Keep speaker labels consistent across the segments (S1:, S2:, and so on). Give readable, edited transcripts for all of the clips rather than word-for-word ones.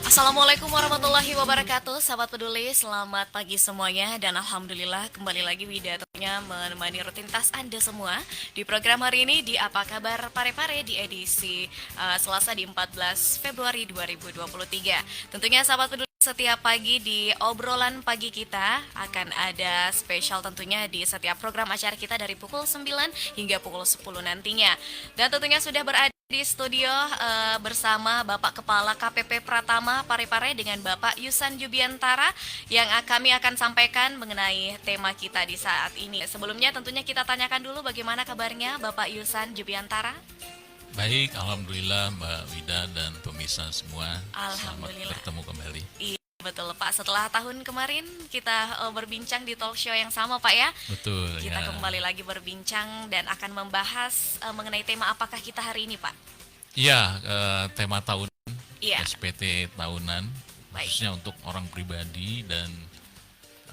S1: Assalamualaikum warahmatullahi wabarakatuh. Sahabat peduli, selamat pagi semuanya. Dan Alhamdulillah kembali lagi Wida tentunya menemani rutinitas Anda semua di program hari ini di Apa Kabar Pare-Pare di edisi Selasa di 14 Februari 2023. Tentunya sahabat peduli, setiap pagi di obrolan pagi kita akan ada spesial tentunya di setiap program acara kita dari pukul 9 hingga pukul 10 nantinya. Dan tentunya sudah berada di studio bersama Bapak Kepala KPP Pratama Parepare dengan Bapak Yusan Jubiantara yang kami akan sampaikan mengenai tema kita di saat ini. Sebelumnya tentunya kita tanyakan dulu bagaimana kabarnya Bapak Yusan Jubiantara.
S2: Baik, Alhamdulillah Mbak Wida dan pemirsa semua. Selamat
S1: Alhamdulillah.
S2: bertemu kembali.
S1: Iya, betul Pak. Setelah tahun kemarin kita berbincang di talk show yang sama Pak ya.
S2: Betul
S1: Kita
S2: ya.
S1: kembali lagi berbincang dan akan membahas mengenai tema apakah kita hari ini Pak?
S2: Iya, tema tahun
S1: Iya,
S2: SPT tahunan,
S1: baik.
S2: khususnya untuk orang pribadi dan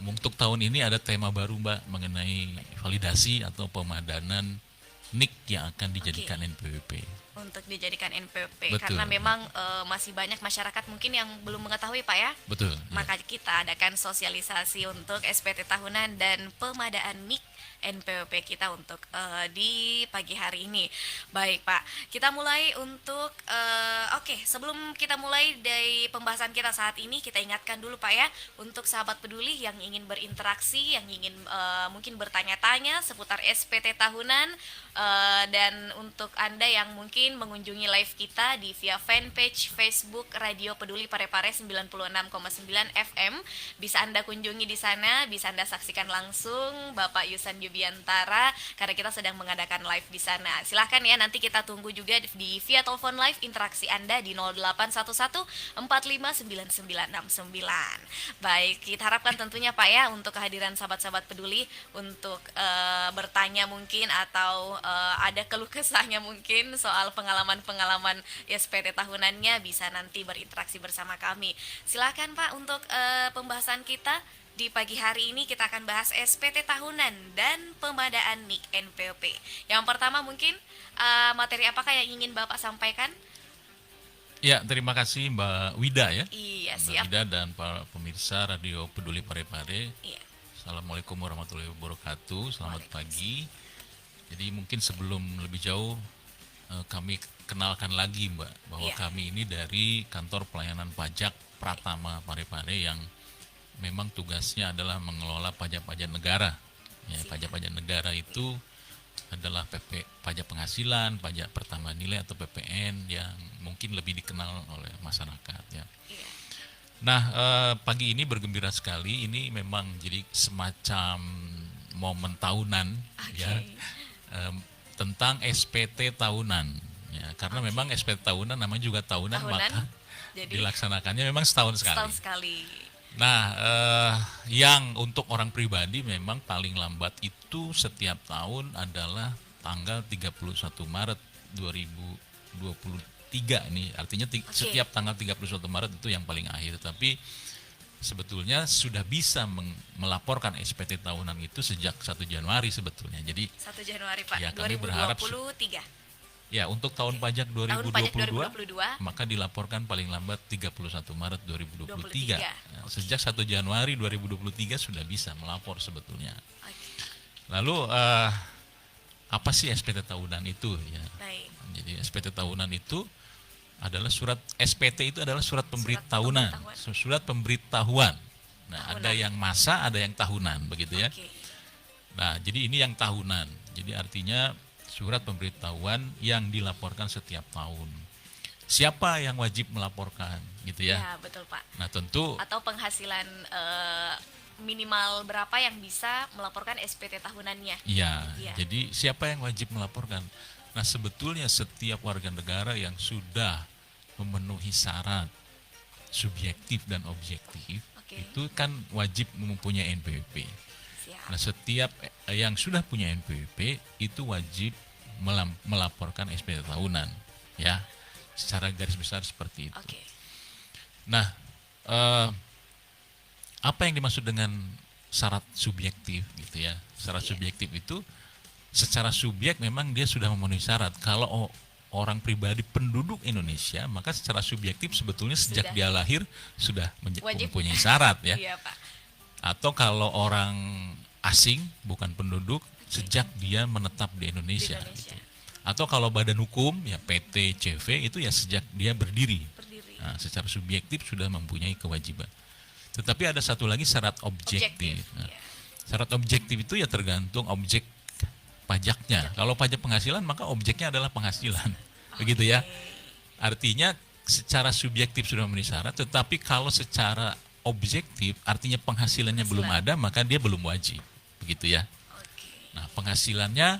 S2: untuk tahun ini ada tema baru Mbak mengenai validasi atau pemadanan NIK yang akan dijadikan NPWP.
S1: Untuk dijadikan NPWP
S2: Betul.
S1: karena memang masih banyak masyarakat mungkin yang belum mengetahui Pak ya.
S2: Betul. Ya.
S1: Maka kita adakan sosialisasi untuk SPT tahunan dan pemadaan NIK NPWP kita untuk di pagi hari ini. Baik Pak, kita mulai untuk oke, sebelum kita mulai dari pembahasan kita saat ini, kita ingatkan dulu Pak ya untuk sahabat peduli yang ingin berinteraksi, yang ingin mungkin bertanya-tanya seputar SPT tahunan, dan untuk Anda yang mungkin mengunjungi live kita di via fanpage Facebook Radio Peduli Parepare 96,9 FM, bisa Anda kunjungi di sana, bisa Anda saksikan langsung Bapak Yusan Jubiantara karena kita sedang mengadakan live di sana. Silahkan ya, nanti kita tunggu juga di via telepon live interaksi Anda di 0811 459969. Baik, kita harapkan tentunya Pak ya untuk kehadiran sahabat-sahabat peduli untuk bertanya mungkin atau ada keluh kesahnya mungkin soal pengalaman-pengalaman SPT tahunannya, bisa nanti berinteraksi bersama kami. Silahkan Pak untuk pembahasan kita. Di pagi hari ini kita akan bahas SPT tahunan dan pemadaan NIK NPWP. Yang pertama mungkin materi apakah yang ingin Bapak sampaikan?
S2: Ya, terima kasih Mbak Wida ya.
S1: Iya,
S2: Mbak
S1: siap.
S2: Wida dan para pemirsa Radio Peduli Parepare.
S1: Iya.
S2: Assalamualaikum warahmatullahi wabarakatuh. Selamat pagi. Jadi mungkin sebelum lebih jauh kami kenalkan lagi Mbak bahwa
S1: Iya.
S2: kami ini dari Kantor Pelayanan Pajak Pratama Parepare yang memang tugasnya adalah mengelola pajak-pajak negara. Ya, pajak-pajak negara itu adalah pajak penghasilan, pajak pertambahan nilai atau PPN yang mungkin lebih dikenal oleh masyarakat ya.
S1: Iya.
S2: Nah, pagi ini bergembira sekali. Ini memang jadi semacam momen tahunan ya, tentang SPT tahunan. Ya, karena memang SPT tahunan namanya juga tahunan, maka
S1: jadi
S2: dilaksanakannya memang setahun sekali.
S1: setahun sekali.
S2: Nah, yang untuk orang pribadi memang paling lambat itu setiap tahun adalah tanggal 31 Maret 2023 nih. Artinya setiap tanggal 31 Maret itu yang paling akhir. Tapi sebetulnya sudah bisa melaporkan SPT tahunan itu sejak 1 Januari sebetulnya. Jadi
S1: 1 Januari Pak,
S2: ya, kami berharap
S1: 2023.
S2: ya untuk tahun pajak
S1: Tahun pajak
S2: 2022,
S1: 2022
S2: maka dilaporkan paling lambat 31 Maret 2023.
S1: 23.
S2: Sejak 1 Januari 2023 sudah bisa melapor sebetulnya.
S1: Oke.
S2: Lalu apa sih SPT tahunan itu ya?
S1: Baik.
S2: Jadi SPT tahunan itu adalah SPT itu adalah surat pemberitahuan. Surat pemberitahuan. Nah, ada yang masa, ada yang tahunan begitu ya.
S1: Oke.
S2: Nah, jadi ini yang tahunan. Jadi artinya surat pemberitahuan yang dilaporkan setiap tahun. Siapa yang wajib melaporkan gitu ya?
S1: Ya, betul Pak.
S2: Nah, tentu
S1: Atau penghasilan minimal berapa yang bisa melaporkan SPT tahunannya?
S2: iya.
S1: Iya.
S2: Jadi siapa yang wajib melaporkan? Nah, sebetulnya setiap warga negara yang sudah memenuhi syarat subjektif dan objektif itu kan wajib mempunyai NPWP.
S1: Siap.
S2: Nah, setiap yang sudah punya NPWP itu wajib melaporkan SPT tahunan, ya, secara garis besar seperti itu.
S1: Oke.
S2: Nah, apa yang dimaksud dengan syarat subjektif gitu ya? Syarat subjektif itu secara subjek memang dia sudah memenuhi syarat. Kalau orang pribadi penduduk Indonesia, maka secara subjektif sebetulnya sejak
S1: Sudah.
S2: dia lahir sudah
S1: Wajib.
S2: mempunyai syarat ya.
S1: Iya, Pak.
S2: Atau kalau orang asing bukan penduduk sejak dia menetap di Indonesia.
S1: Di Indonesia.
S2: Gitu. Atau kalau badan hukum ya PT, CV itu ya sejak dia berdiri.
S1: Berdiri.
S2: Nah, secara subjektif sudah mempunyai kewajiban. Tetapi ada satu lagi syarat objektif. Nah,
S1: Iya.
S2: syarat objektif itu ya tergantung objek pajaknya. Kalau pajak penghasilan maka objeknya adalah penghasilan. Begitu ya. Artinya secara subjektif sudah memenuhi syarat, tetapi kalau secara objektif artinya penghasilannya belum ada, maka dia belum wajib. Begitu ya.
S1: Oke.
S2: Nah, penghasilannya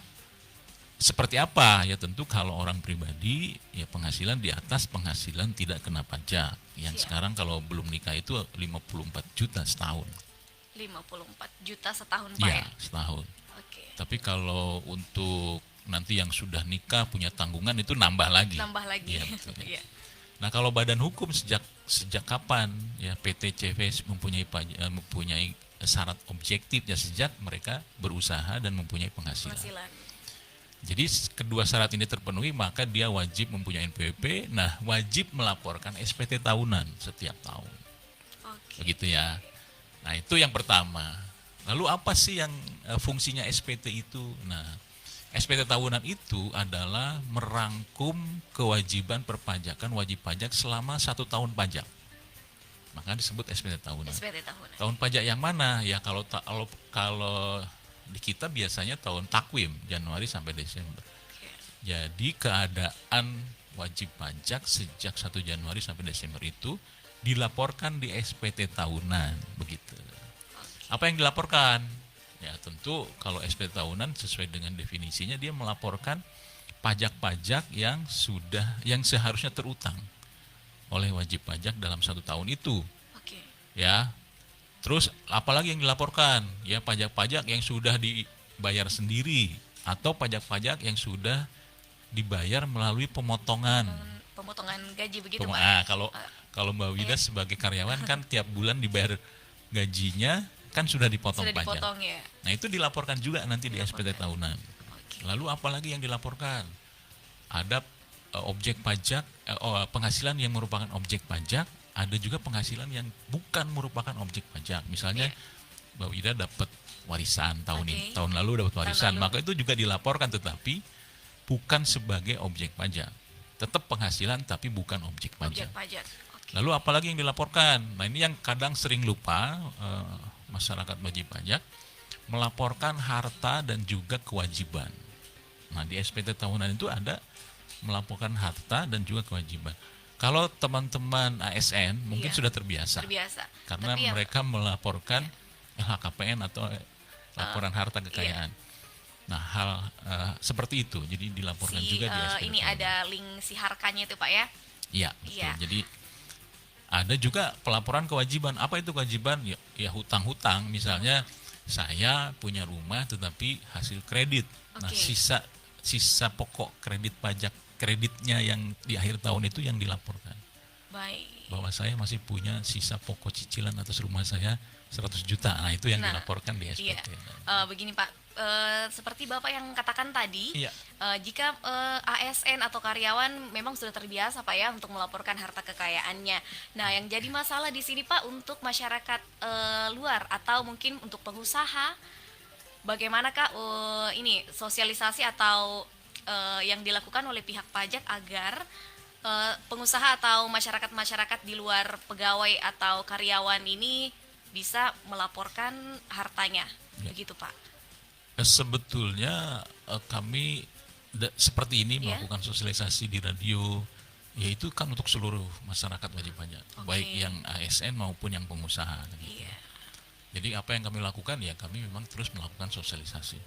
S2: seperti apa? Ya tentu kalau orang pribadi ya penghasilan di atas penghasilan tidak kena pajak. Yang
S1: Siap.
S2: sekarang kalau belum nikah itu 54 juta setahun.
S1: 54 juta setahun, Pak
S2: Ya,
S1: ya.
S2: setahun.
S1: Oke.
S2: Tapi kalau untuk nanti yang sudah nikah punya tanggungan itu nambah lagi.
S1: Nambah lagi.
S2: Iya, betul.
S1: Iya.
S2: Nah, kalau badan hukum sejak kapan ya PT CV mempunyai syarat objektif ya sejak mereka berusaha dan mempunyai penghasilan.
S1: Penghasilan.
S2: Jadi kedua syarat ini terpenuhi maka dia wajib mempunyai NPWP. Nah, wajib melaporkan SPT tahunan setiap tahun.
S1: Oke.
S2: Begitu ya. Nah, itu yang pertama. Lalu apa sih yang fungsinya SPT itu? Nah, SPT tahunan itu adalah merangkum kewajiban perpajakan wajib pajak selama 1 tahun pajak. Maka disebut SPT tahunan.
S1: SPT tahunan.
S2: Tahun pajak yang mana? Ya kalau di kita biasanya tahun takwim Januari sampai Desember.
S1: Oke.
S2: Jadi keadaan wajib pajak sejak 1 Januari sampai Desember itu dilaporkan di SPT tahunan, begitu. Apa yang dilaporkan? Ya tentu kalau SPT tahunan sesuai dengan definisinya dia melaporkan pajak-pajak yang seharusnya terutang oleh wajib pajak dalam 1 tahun itu.
S1: Oke.
S2: Ya. Terus apalagi yang dilaporkan? Ya pajak-pajak yang sudah dibayar sendiri atau pajak-pajak yang sudah dibayar melalui pemotongan.
S1: Pemotongan gaji begitu, Pak.
S2: Nah, kalau Mbak Wida sebagai karyawan kan tiap bulan dibayar gajinya kan sudah dipotong
S1: Sudah
S2: pajak.
S1: dipotong ya.
S2: Nah, itu dilaporkan juga nanti di SPT tahunan.
S1: Oke.
S2: Lalu apalagi yang dilaporkan? Ada objek pajak, penghasilan yang merupakan objek pajak, ada juga penghasilan yang bukan merupakan objek pajak. Misalnya Mbak Wida dapat warisan tahun ini, tahun lalu dapat warisan, maka itu juga dilaporkan tetapi bukan sebagai objek pajak. Tetap penghasilan tapi bukan objek pajak.
S1: Objek pajak. Oke.
S2: Lalu apalagi yang dilaporkan? Nah, ini yang kadang sering lupa masyarakat wajib pajak melaporkan harta dan juga kewajiban. Nah, di SPT tahunan itu ada melaporkan harta dan juga kewajiban. Kalau teman-teman ASN mungkin sudah terbiasa. Karena
S1: Tapi
S2: mereka melaporkan LHKPN atau laporan harta kekayaan. Nah, hal seperti itu. Jadi dilaporkan juga di SPT.
S1: Ini ada link si harkanya itu, Pak ya.
S2: Iya, betul.
S1: Iya.
S2: Jadi ada juga pelaporan kewajiban. Apa itu kewajiban? Ya hutang-hutang. Misalnya saya punya rumah tetapi hasil kredit. Nah, sisa pokok kredit pajak kreditnya yang di akhir tahun itu yang dilaporkan.
S1: Baik.
S2: Bahwa saya masih punya sisa pokok cicilan atas rumah saya 100 juta. Nah, itu yang dilaporkan di SPT.
S1: Iya. Begini, Pak. Seperti Bapak yang katakan tadi,
S2: Iya.
S1: Jika ASN atau karyawan memang sudah terbiasa, Pak ya, untuk melaporkan harta kekayaannya. Nah, yang jadi masalah di sini, Pak, untuk masyarakat luar atau mungkin untuk pengusaha, bagaimana, Kak, ini sosialisasi atau yang dilakukan oleh pihak pajak agar pengusaha atau masyarakat di luar pegawai atau karyawan ini bisa melaporkan hartanya, begitu, Pak?
S2: Sebetulnya kami seperti ini melakukan sosialisasi di radio, yaitu kan untuk seluruh masyarakat wajib pajak, baik yang ASN maupun yang pengusaha. Gitu. Jadi apa yang kami lakukan ya kami memang terus melakukan sosialisasi.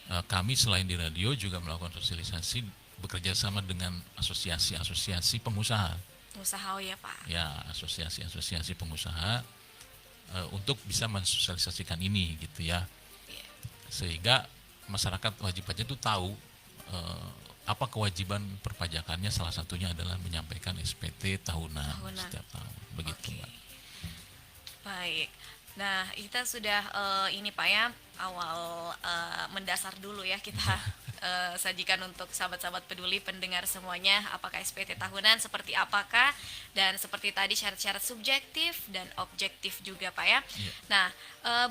S2: Kami selain di radio juga melakukan sosialisasi bekerja sama dengan asosiasi-asosiasi pengusaha.
S1: Pengusaha, ya Pak.
S2: Ya, asosiasi-asosiasi pengusaha untuk bisa mensosialisasikan ini gitu ya. Sehingga masyarakat wajib pajak itu tahu apa kewajiban perpajakannya, salah satunya adalah menyampaikan SPT tahunan. Setiap tahun. Begitu, Mbak.
S1: Baik. Nah, kita sudah ini Pak ya, awal mendasar dulu ya kita sajikan untuk sahabat-sahabat peduli pendengar semuanya, apakah SPT tahunan seperti apakah, dan seperti tadi syarat-syarat subjektif dan objektif juga Pak ya.
S2: Iya.
S1: Nah,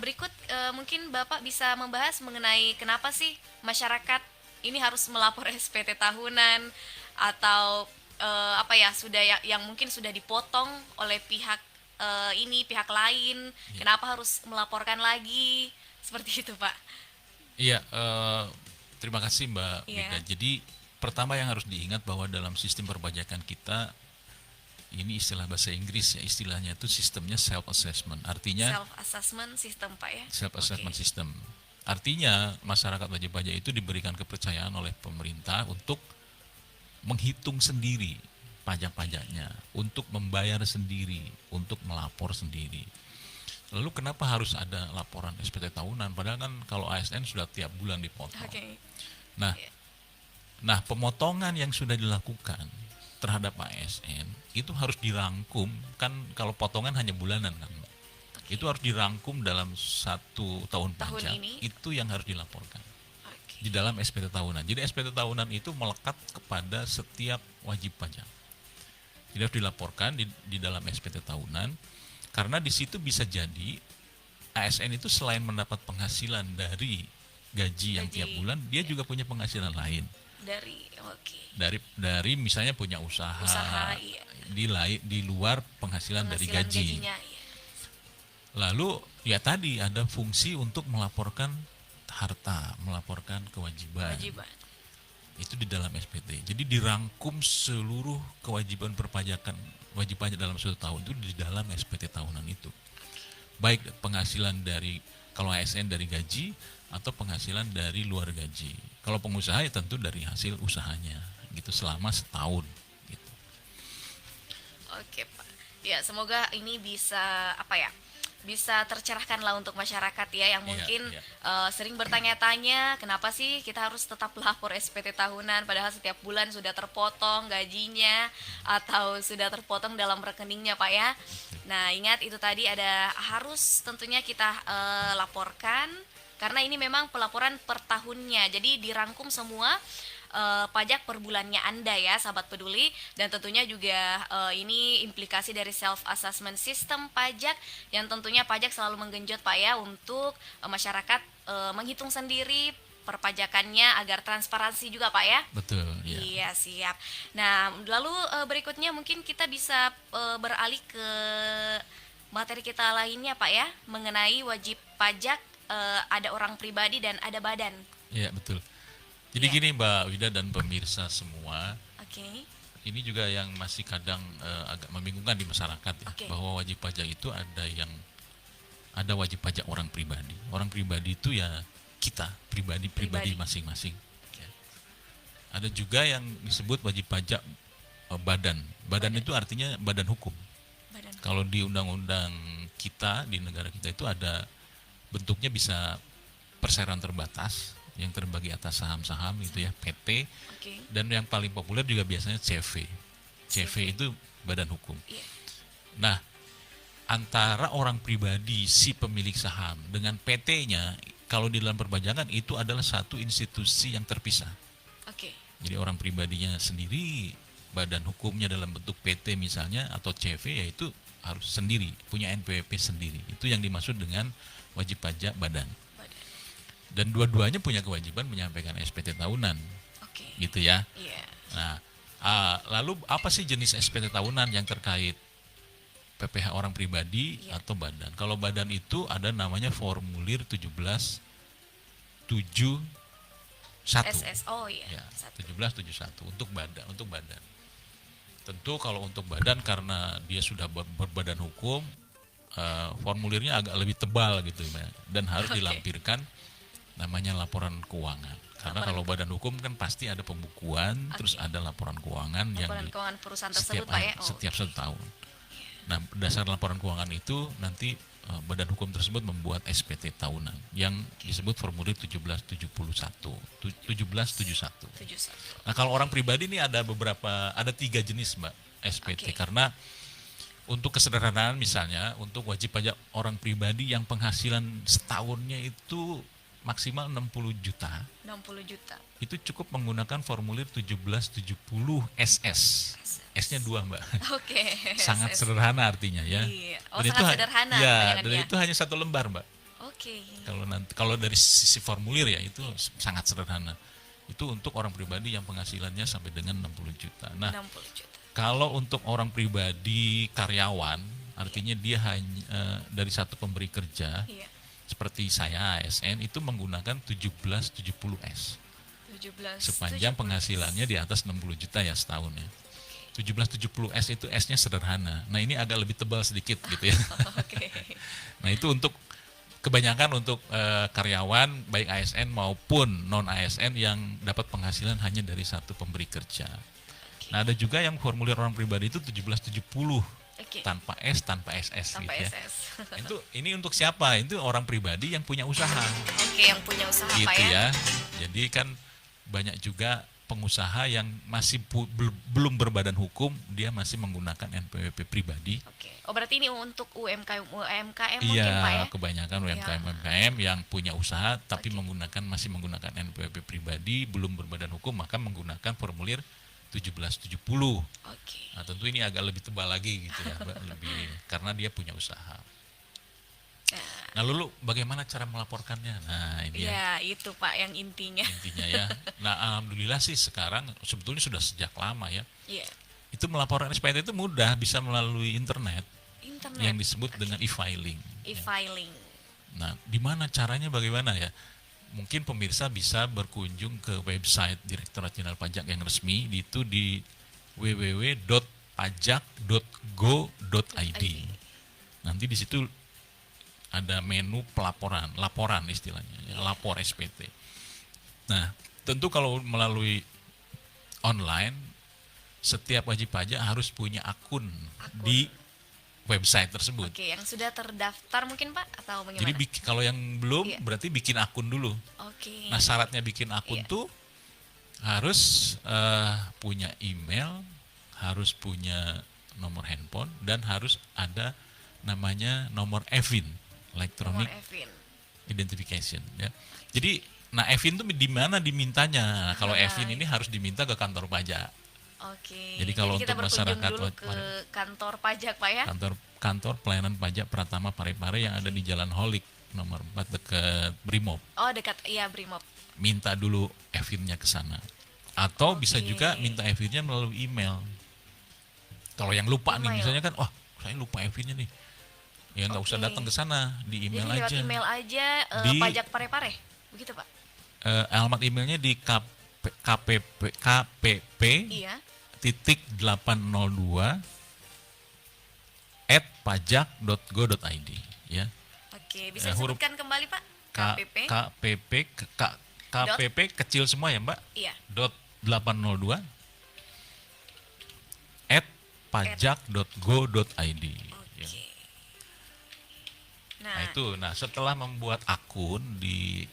S1: berikut mungkin Bapak bisa membahas mengenai kenapa sih masyarakat ini harus melapor SPT tahunan, atau apa ya, sudah yang mungkin sudah dipotong oleh pihak ini pihak lain,
S2: Iya.
S1: kenapa harus melaporkan lagi seperti itu Pak?
S2: Iya, terima kasih Mbak
S1: Iya.
S2: Wida. Jadi pertama yang harus diingat bahwa dalam sistem perpajakan kita, ini istilah bahasa Inggris ya, istilahnya itu sistemnya self assessment. Artinya
S1: Self assessment system Pak ya.
S2: self assessment
S1: Oke.
S2: system. Artinya masyarakat wajib pajak itu diberikan kepercayaan oleh pemerintah untuk menghitung sendiri pajak-pajaknya, untuk membayar sendiri, untuk melapor sendiri. Lalu kenapa harus ada laporan SPT tahunan? Padahal kan kalau ASN sudah tiap bulan dipotong.
S1: Oke.
S2: Nah,
S1: Iya.
S2: nah pemotongan yang sudah dilakukan terhadap ASN itu harus dirangkum, kan kalau potongan hanya bulanan kan,
S1: Oke.
S2: itu harus dirangkum dalam 1 tahun
S1: Tahun
S2: pajak.
S1: ini?
S2: Itu yang harus dilaporkan
S1: Oke.
S2: di dalam SPT tahunan. Jadi SPT tahunan itu melekat kepada setiap wajib pajak. Jadi harus dilaporkan di dalam SPT tahunan, karena di situ bisa jadi ASN itu selain mendapat penghasilan dari gaji yang
S1: Gaji,
S2: tiap bulan, dia juga punya penghasilan lain
S1: Dari oke.
S2: dari misalnya punya usaha,
S1: Usaha, iya.
S2: di luar penghasilan dari
S1: Penghasilan
S2: gaji.
S1: gajinya, iya.
S2: Lalu ya tadi ada fungsi untuk melaporkan harta, melaporkan kewajiban.
S1: Kewajiban.
S2: Itu di dalam SPT. Jadi dirangkum seluruh kewajiban perpajakan wajib pajak dalam 1 tahun itu di dalam SPT tahunan itu. Baik penghasilan dari, kalau ASN dari gaji, atau penghasilan dari luar gaji. Kalau pengusaha ya tentu dari hasil usahanya gitu selama setahun gitu.
S1: Oke Pak. Ya semoga ini bisa apa ya? Bisa tercerahkan lah untuk masyarakat ya yang
S2: Iya,
S1: mungkin
S2: iya.
S1: sering bertanya-tanya kenapa sih kita harus tetap lapor SPT tahunan padahal setiap bulan sudah terpotong gajinya atau sudah terpotong dalam rekeningnya Pak ya. Nah ingat itu tadi ada harus tentunya kita laporkan karena ini memang pelaporan per tahunnya jadi dirangkum semua pajak per bulannya Anda ya sahabat peduli, dan tentunya juga ini implikasi dari self assessment system pajak yang tentunya pajak selalu menggenjot Pak ya untuk masyarakat menghitung sendiri perpajakannya agar transparansi juga Pak ya.
S2: Betul, ya.
S1: Iya siap. Nah lalu berikutnya mungkin kita bisa beralih ke materi kita lainnya Pak ya mengenai wajib pajak, ada orang pribadi dan ada badan.
S2: Iya, betul. Jadi
S1: Iya.
S2: gini Mbak Wida dan pemirsa semua,
S1: Oke.
S2: ini juga yang masih kadang agak membingungkan di masyarakat ya,
S1: Oke.
S2: bahwa wajib pajak itu ada wajib pajak orang pribadi. Orang pribadi itu ya kita pribadi
S1: Pribadi.
S2: masing-masing. Ya. Ada juga yang disebut wajib pajak badan. Badan itu artinya badan hukum.
S1: Badan.
S2: Kalau di undang-undang kita di negara kita itu ada bentuknya bisa perseroan terbatas yang terbagi atas saham-saham itu ya, PT,
S1: Oke.
S2: dan yang paling populer juga biasanya CV. CV
S1: CV.
S2: itu badan hukum.
S1: Iya.
S2: Nah, antara orang pribadi si pemilik saham dengan PT-nya, kalau di dalam perpajakan itu adalah satu institusi yang terpisah.
S1: Oke.
S2: Jadi orang pribadinya sendiri, badan hukumnya dalam bentuk PT misalnya atau CV, yaitu harus sendiri, punya NPWP sendiri. Itu yang dimaksud dengan wajib pajak badan.
S1: Badan.
S2: Dan dua-duanya punya kewajiban menyampaikan SPT tahunan,
S1: Oke.
S2: gitu ya.
S1: Iya.
S2: Nah, lalu apa sih jenis SPT tahunan yang terkait PPh orang pribadi
S1: Iya.
S2: atau badan? Kalau badan itu ada namanya formulir 1771.
S1: SSO ya.
S2: Ya,
S1: Satu.
S2: 1771 untuk badan. Tentu kalau untuk badan karena dia sudah berbadan hukum, formulirnya agak lebih tebal gitu ya, dan harus
S1: Oke.
S2: dilampirkan namanya laporan keuangan. Karena kalau badan hukum kan pasti ada pembukuan, terus ada laporan keuangan yang
S1: Laporan keuangan perusahaan
S2: setiap
S1: tersebut Pak ya.
S2: setiap 1 tahun. Nah, berdasar laporan keuangan itu nanti badan hukum tersebut membuat SPT tahunan yang disebut formulir 1771. 1771.
S1: 71.
S2: Nah, kalau orang pribadi ini ada 3 jenis Mbak SPT.
S1: Oke.
S2: Karena untuk kesederhanaan misalnya untuk wajib pajak orang pribadi yang penghasilan setahunnya itu maksimal 60 juta,
S1: 60 juta.
S2: itu cukup menggunakan formulir 1770 SS. S-nya 2, Mbak.
S1: Oke.
S2: Sangat
S1: SS.
S2: sederhana artinya ya.
S1: Iya. Oh,
S2: Dan
S1: sangat sederhana
S2: ya, dan
S1: kepanjangannya.
S2: itu hanya 1 lembar, Mbak.
S1: Oke.
S2: Kalau dari sisi formulir ya itu sangat sederhana. Itu untuk orang pribadi yang penghasilannya sampai dengan 60 juta. Nah,
S1: 60 juta.
S2: kalau untuk orang pribadi karyawan, artinya dia hanya dari satu pemberi kerja,
S1: Iya.
S2: seperti saya ASN itu menggunakan 1770S.
S1: 17.
S2: Sepanjang penghasilannya di atas 60 juta ya setahun ya. 1770S itu S-nya sederhana. Nah, ini agak lebih tebal sedikit gitu ya.
S1: Oke.
S2: Nah, itu untuk kebanyakan untuk karyawan baik ASN maupun non ASN yang dapat penghasilan hanya dari satu pemberi kerja. Nah, ada juga yang formulir orang pribadi itu 1770
S1: Oke.
S2: tanpa S, tanpa SS
S1: Tanpa
S2: gitu ya.
S1: SS.
S2: Itu ini untuk siapa? Itu orang pribadi yang punya usaha.
S1: Oke, yang punya usaha
S2: Gitu
S1: Pak ya.
S2: ya. Jadi kan banyak juga pengusaha yang masih belum berbadan hukum, dia masih menggunakan NPWP pribadi.
S1: Oke. Oh, berarti ini untuk UMKM mungkin Pak
S2: Iya,
S1: ya.
S2: kebanyakan
S1: Ya.
S2: UMKM yang punya usaha tapi
S1: Oke.
S2: masih menggunakan NPWP pribadi, belum berbadan hukum, maka menggunakan formulir 1770.
S1: Oke.
S2: Nah, tentu ini agak lebih tebal lagi gitu ya, Mbak, lebih karena dia punya usaha. Nah, lalu bagaimana cara melaporkannya? Nah, ini ya
S1: Ya, itu Pak yang intinya.
S2: intinya ya. Nah, alhamdulillah sih sekarang sebetulnya sudah sejak lama ya.
S1: Iya.
S2: Itu melaporkan SPT itu mudah, bisa melalui internet
S1: Internet.
S2: yang disebut dengan e-filing.
S1: E-filing.
S2: Nah, di mana caranya bagaimana ya? Mungkin pemirsa bisa berkunjung ke website Direktorat Jenderal Pajak yang resmi, itu di www.pajak.go.id. Nanti di situ ada menu laporan istilahnya, ya, lapor SPT. Nah, tentu kalau melalui online, setiap wajib pajak harus punya akun di website tersebut.
S1: Oke, yang sudah terdaftar mungkin Pak atau bagaimana?
S2: Jadi kalau yang belum,
S1: Iya.
S2: berarti bikin akun dulu.
S1: Oke.
S2: Nah, syaratnya bikin akun
S1: Iya.
S2: tuh harus punya email, harus punya nomor handphone, dan harus ada namanya nomor EVIN, Electronic
S1: Nomor EVIN.
S2: Identification. Ya. Jadi, nah EVIN tuh di mana dimintanya? Nah, kalau EVIN ini harus diminta ke kantor pajak.
S1: Oke.
S2: Jadi kalau
S1: kita
S2: untuk
S1: berkunjung
S2: masyarakat
S1: dulu ke kantor pajak Pak ya.
S2: Kantor pelayanan pajak Pratama Parepare yang ada di Jalan Holik nomor 4 dekat Brimob.
S1: Oh, dekat iya Brimob.
S2: Minta dulu EVIN-nya ke sana. Atau bisa
S1: Oke.
S2: juga minta EVIN-nya melalui email. Kalau yang lupa nih,
S1: Email.
S2: misalnya kan, wah saya lupa EVIN-nya nih. Ya nggak usah
S1: Oke.
S2: datang ke sana, di email
S1: Jadi lewat
S2: aja.
S1: email aja
S2: Di-
S1: pajak Parepare. Begitu Pak?
S2: Alamat emailnya di kpp
S1: Iya.
S2: titik 802 @pajak.go.id ya.
S1: Oke, bisa
S2: huruf
S1: disebutkan kembali Pak?
S2: K-
S1: KPP.
S2: KPP K- KPP kecil semua ya Mbak.
S1: Iya.
S2: .802 @pajak.go.id ya.
S1: Oke.
S2: Nah itu, setelah membuat akun di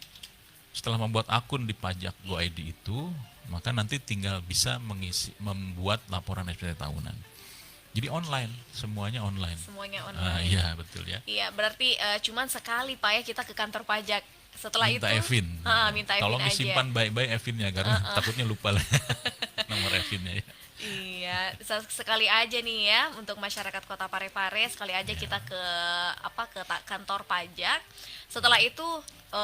S2: Pajak Go ID itu, maka nanti tinggal bisa membuat laporan SPT tahunan. Jadi online, semuanya online.
S1: Semuanya
S2: Ah,
S1: online.
S2: iya betul ya.
S1: Iya, berarti cuman sekali Pak ya kita ke kantor pajak. Setelah
S2: Minta
S1: itu
S2: EVIN.
S1: minta EVIN
S2: Tolong
S1: aja.
S2: disimpan baik-baik EVIN-nya karena takutnya lupa lah nomor EVIN-nya ya.
S1: Iya, sekali aja nih ya untuk masyarakat Kota Parepare, sekali aja
S2: Iya.
S1: kita ke kantor pajak. Setelah itu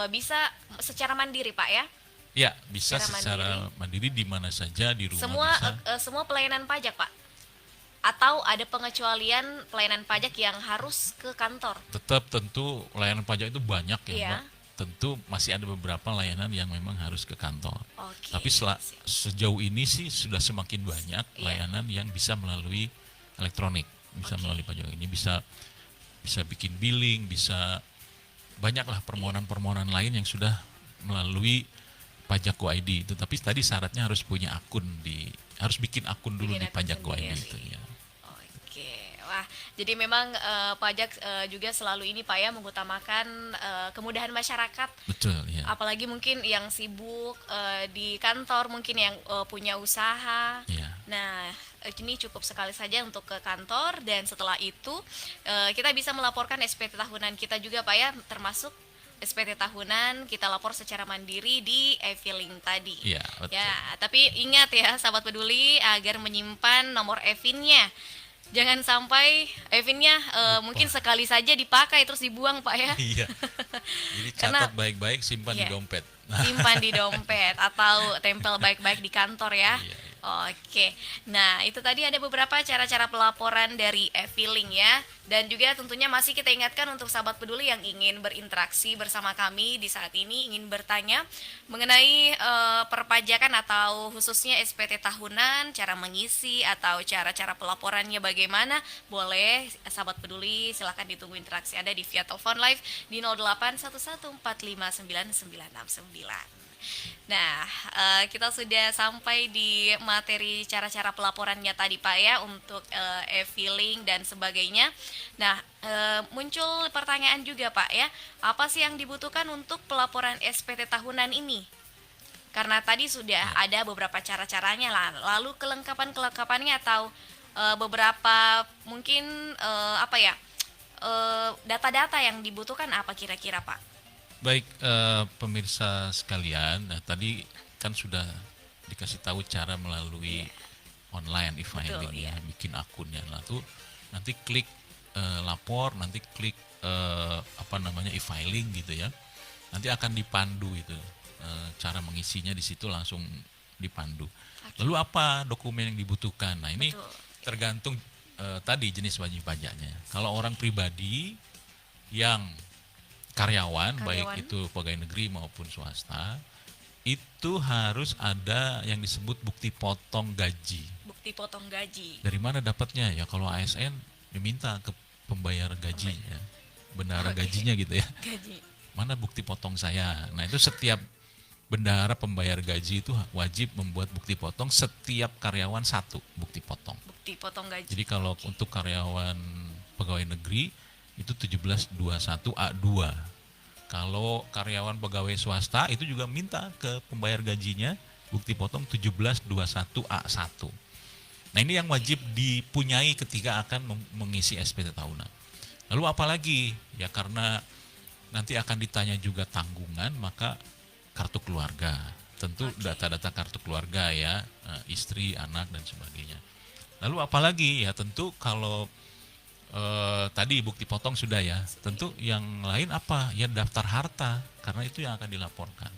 S1: bisa secara mandiri Pak ya.
S2: Ya, bisa
S1: Secara
S2: secara mandiri di mana saja, di rumah
S1: Semua
S2: bisa.
S1: semua pelayanan pajak Pak. Atau ada pengecualian pelayanan pajak yang harus ke kantor.
S2: Tetap tentu layanan pajak itu banyak ya,
S1: Iya.
S2: Mbak. Tentu masih ada beberapa layanan yang memang harus ke kantor.
S1: Oke.
S2: Tapi sejauh ini sih sudah semakin banyak
S1: Iya.
S2: layanan yang bisa melalui elektronik, bisa melalui pajak ini, bisa bikin billing, bisa banyaklah permohonan-permohonan lain yang sudah melalui Pajak Go ID. Tetapi tadi syaratnya harus punya akun harus bikin akun dulu
S1: Bikin
S2: di
S1: akun
S2: Pajak Go ID
S1: sendiri.
S2: itu ya.
S1: Oke, wah, jadi memang pajak juga selalu ini Pak ya mengutamakan kemudahan masyarakat.
S2: Betul ya.
S1: Apalagi mungkin yang sibuk di kantor, mungkin yang punya usaha.
S2: Iya.
S1: Nah, ini cukup sekali saja untuk ke kantor dan setelah itu kita bisa melaporkan SPT tahunan kita juga Pak ya, termasuk SPT tahunan kita lapor secara mandiri di e-filing tadi.
S2: Iya, betul.
S1: Ya, tapi ingat ya sahabat peduli agar menyimpan nomor e-finnya. Jangan sampai e-finnya mungkin sekali saja dipakai terus dibuang Pak ya.
S2: Iya. Jadi
S1: Karena
S2: catat baik-baik, simpan di
S1: iya,
S2: dompet.
S1: simpan di dompet atau tempel baik-baik di kantor ya.
S2: Iya, iya.
S1: Oke, nah itu tadi ada beberapa cara-cara pelaporan dari e-filing ya. Dan juga tentunya masih kita ingatkan untuk sahabat peduli yang ingin berinteraksi bersama kami di saat ini, ingin bertanya mengenai perpajakan atau khususnya SPT tahunan, cara mengisi atau cara-cara pelaporannya bagaimana, boleh sahabat peduli silahkan ditunggu interaksi Anda di via telepon live di 0811459969. Nah, kita sudah sampai di materi cara-cara pelaporannya tadi Pak ya untuk e-filing dan sebagainya. Nah, muncul pertanyaan juga Pak ya, apa sih yang dibutuhkan untuk pelaporan SPT tahunan ini? Karena tadi sudah ada beberapa cara-caranya lah, lalu kelengkapan-kelengkapannya atau beberapa mungkin data-data yang dibutuhkan apa kira-kira Pak?
S2: Baik, pemirsa sekalian, nah, tadi kan sudah dikasih tahu cara melalui online e-filing
S1: Betul,
S2: ya,
S1: iya.
S2: bikin akunnya. Lalu nanti klik lapor, nanti klik e-filing gitu ya. Nanti akan dipandu itu cara mengisinya di situ langsung dipandu. Lalu apa dokumen yang dibutuhkan? Nah ini
S1: Betul.
S2: tergantung tadi jenis wajib pajaknya. Kalau orang pribadi yang karyawan, baik itu pegawai negeri maupun swasta, itu harus ada yang disebut bukti potong gaji.
S1: Bukti potong gaji.
S2: Dari mana dapatnya? Ya kalau ASN diminta ke pembayar gaji, ya, bendahara gajinya gitu ya.
S1: Gaji.
S2: Mana bukti potong saya? Nah itu setiap bendahara pembayar gaji itu wajib membuat bukti potong, setiap karyawan satu bukti potong.
S1: Bukti potong gaji.
S2: Jadi kalau untuk karyawan pegawai negeri itu 1721 A2. Kalau karyawan pegawai swasta itu juga minta ke pembayar gajinya bukti potong 1721 A1. Nah ini yang wajib dipunyai ketika akan mengisi SPT tahunan. Lalu apalagi? Ya karena nanti akan ditanya juga tanggungan, maka kartu keluarga. Tentu data-data kartu keluarga ya, istri, anak dan sebagainya. Lalu apalagi? Ya tentu kalau tadi bukti potong sudah ya. Tentu yang lain apa? Ya daftar harta, karena itu yang akan dilaporkan.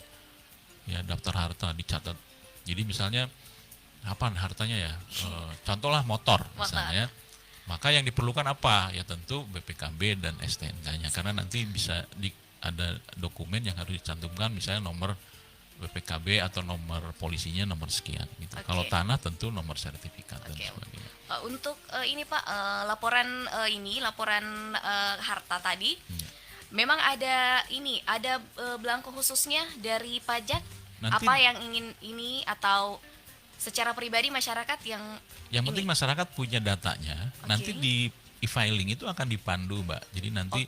S2: Ya daftar harta dicatat. Jadi misalnya apa hartanya ya? Contohlah motor misalnya. Maka yang diperlukan apa? Ya tentu BPKB dan STNK-nya. Karena nanti bisa ada dokumen yang harus dicantumkan, misalnya nomor BPKB atau nomor polisinya nomor sekian. Gitu. Kalau tanah tentu nomor sertifikat dan sebagainya.
S1: Untuk ini Pak, laporan harta tadi, memang ada belangko khususnya dari pajak. Nanti, apa yang ingin ini atau secara pribadi masyarakat yang
S2: penting masyarakat punya datanya. Nanti di e-filing itu akan dipandu, Mbak. Jadi nanti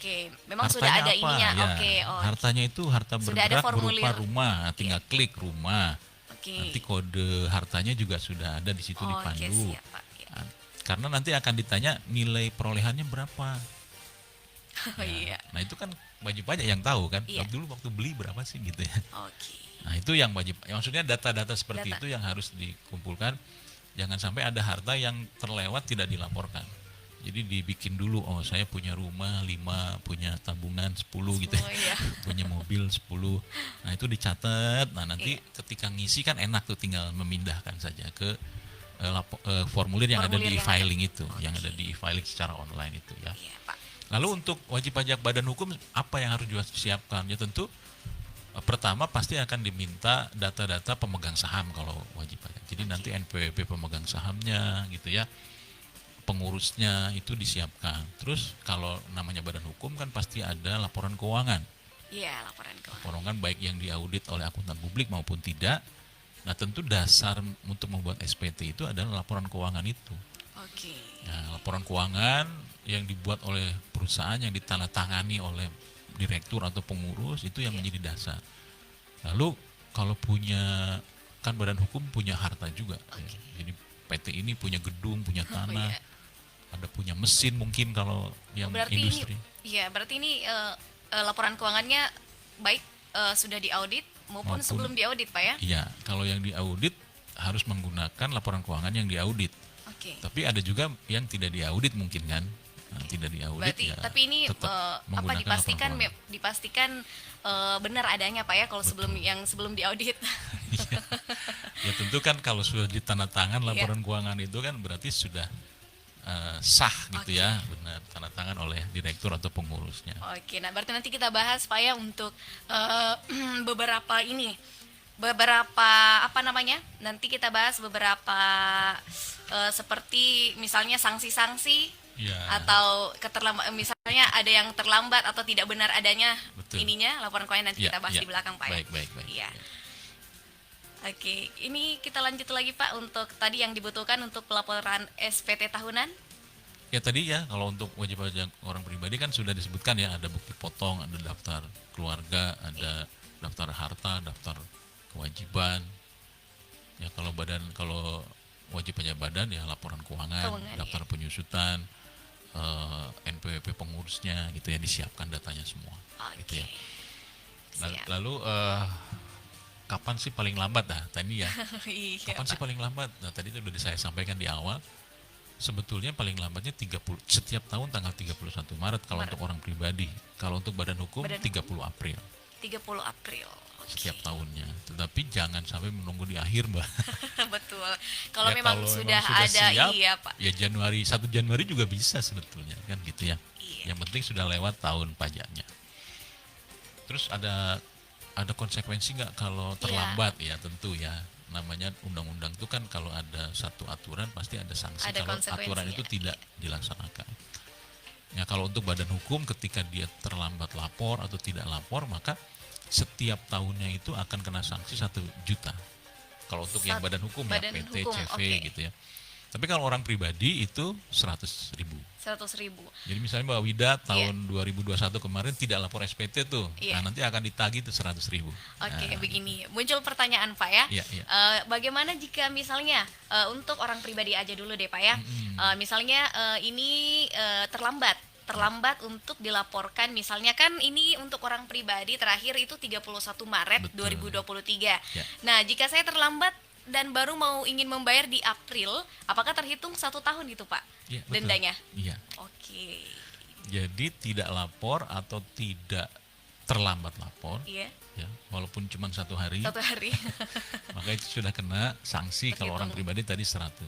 S1: memang sudah ada
S2: apa?
S1: ininya.
S2: Ya, hartanya itu harta bergerak berupa rumah, tinggal klik rumah. Nanti kode hartanya juga sudah ada di situ dipandu.
S1: Siap, Pak.
S2: Nah, karena nanti akan ditanya nilai perolehannya berapa. Nah itu kan wajib pajak yang tahu kan. Dulu waktu beli berapa sih gitu ya. Nah itu yang wajib. Maksudnya data-data seperti itu yang harus dikumpulkan. Jangan sampai ada harta yang terlewat tidak dilaporkan. Jadi dibikin dulu, oh saya punya rumah 5, punya tabungan 10 gitu ya. Punya mobil 10. Nah itu dicatat. Nah nanti ketika ngisi kan enak tuh, tinggal memindahkan saja ke formulir yang ada di e-filing itu. Yang ada di e-filing secara online itu ya. Lalu untuk wajib pajak badan hukum apa yang harus disiapkan? Ya tentu pertama pasti akan diminta data-data pemegang saham kalau wajib pajak. Jadi nanti NPWP pemegang sahamnya gitu ya. Pengurusnya itu disiapkan. Terus kalau namanya badan hukum kan pasti ada laporan keuangan.
S1: Iya, laporan keuangan.
S2: Laporan baik yang diaudit oleh akuntan publik maupun tidak. Nah tentu dasar untuk membuat SPT itu adalah laporan keuangan itu. Nah, laporan keuangan yang dibuat oleh perusahaan yang ditandatangani oleh direktur atau pengurus itu yang menjadi dasar. Lalu kalau punya, kan badan hukum punya harta juga. Ya. Jadi PT ini punya gedung, punya tanah. Ada punya mesin mungkin kalau yang industri.
S1: Berarti ini laporan keuangannya baik sudah diaudit maupun
S2: Maupun
S1: sebelum diaudit Pak ya?
S2: iya, kalau yang diaudit harus menggunakan laporan keuangan yang diaudit.
S1: Oke.
S2: Tapi ada juga yang tidak diaudit mungkin kan. Nah, tidak diaudit
S1: Berarti
S2: ya
S1: tapi ini
S2: tetap
S1: apa
S2: menggunakan
S1: dipastikan
S2: laporan keuangan.
S1: dipastikan benar adanya Pak ya kalau sebelum sebelum diaudit.
S2: Iya. Ya tentu kan kalau sudah ditandatangan
S1: Iya.
S2: laporan keuangan itu kan berarti sudah sah gitu
S1: Oke.
S2: ya, benar tanda tangan oleh direktur atau pengurusnya.
S1: Oke, nah berarti nanti kita bahas Pak ya untuk eh, beberapa apa namanya? Nanti kita bahas beberapa seperti misalnya sanksi-sanksi
S2: Ya,
S1: atau keterlambat, misalnya ada yang terlambat atau tidak benar adanya
S2: betul.
S1: ininya laporan keuangan nanti
S2: Ya,
S1: kita bahas
S2: ya.
S1: di belakang Pak ya.
S2: Baik, baik, baik.
S1: Iya.
S2: Ya.
S1: Oke, ini kita lanjut lagi Pak untuk tadi yang dibutuhkan untuk pelaporan SPT tahunan.
S2: Ya tadi ya kalau untuk wajib pajak orang pribadi kan sudah disebutkan ya, ada bukti potong, ada daftar keluarga, ada daftar harta, daftar kewajiban. Ya kalau wajib pajak badan ya laporan keuangan,
S1: Keuangan,
S2: daftar penyusutan, NPWP pengurusnya gitu ya, disiapkan datanya semua. Gitu
S1: Oke.
S2: ya.
S1: Siap.
S2: Lalu kapan sih paling lambat tadi ya?
S1: Iya,
S2: Kapan sih
S1: Pak.
S2: paling lambat? Nah, tadi itu sudah saya sampaikan di awal. Sebetulnya paling lambatnya 30 setiap tahun tanggal 31 Maret kalau
S1: Maret.
S2: untuk orang pribadi. Kalau untuk badan hukum
S1: Badan
S2: 30 April
S1: 30 April. Oke.
S2: setiap tahunnya. Tetapi jangan sampai menunggu di akhir, Mbak.
S1: Betul. Kalau
S2: Ya,
S1: memang sudah ada
S2: siap,
S1: iya, Pak.
S2: ya 1 Januari juga bisa sebetulnya kan gitu ya.
S1: Iya.
S2: Yang penting sudah lewat tahun pajaknya. Terus ada konsekuensi nggak kalau terlambat? Ya tentu ya, namanya undang-undang itu kan kalau ada satu aturan pasti ada sanksi
S1: Ada
S2: kalau aturan itu
S1: konsekuensinya,
S2: tidak dilaksanakan. Ya kalau untuk badan hukum ketika dia terlambat lapor atau tidak lapor maka setiap tahunnya itu akan kena sanksi 1 juta. Kalau untuk yang badan hukum
S1: badan
S2: ya PT,
S1: hukum,
S2: CV
S1: oke.
S2: gitu ya. Tapi kalau orang pribadi itu 100.000.
S1: 100.000.
S2: Jadi misalnya Mbak Wida tahun 2021 kemarin tidak lapor SPT tuh,
S1: Iya.
S2: nah nanti akan ditagih tuh 100.000.
S1: Oke,
S2: Nah,
S1: begini. Muncul pertanyaan Pak ya.
S2: Iya, iya.
S1: Bagaimana jika misalnya untuk orang pribadi aja dulu deh Pak ya. Misalnya ini terlambat untuk dilaporkan, misalnya kan ini untuk orang pribadi terakhir itu 31 Maret
S2: Betul.
S1: 2023.
S2: Ya.
S1: Nah, jika saya terlambat dan baru mau ingin membayar di April, apakah terhitung 1 tahun gitu Pak?
S2: Iya, betul.
S1: Dendanya?
S2: Iya.
S1: Oke.
S2: Jadi tidak lapor atau tidak terlambat lapor,
S1: Iya,
S2: ya, walaupun cuma 1 hari,
S1: 1 hari.
S2: maka itu sudah kena sanksi kalau orang
S1: Terhitung.
S2: pribadi tadi 100.000.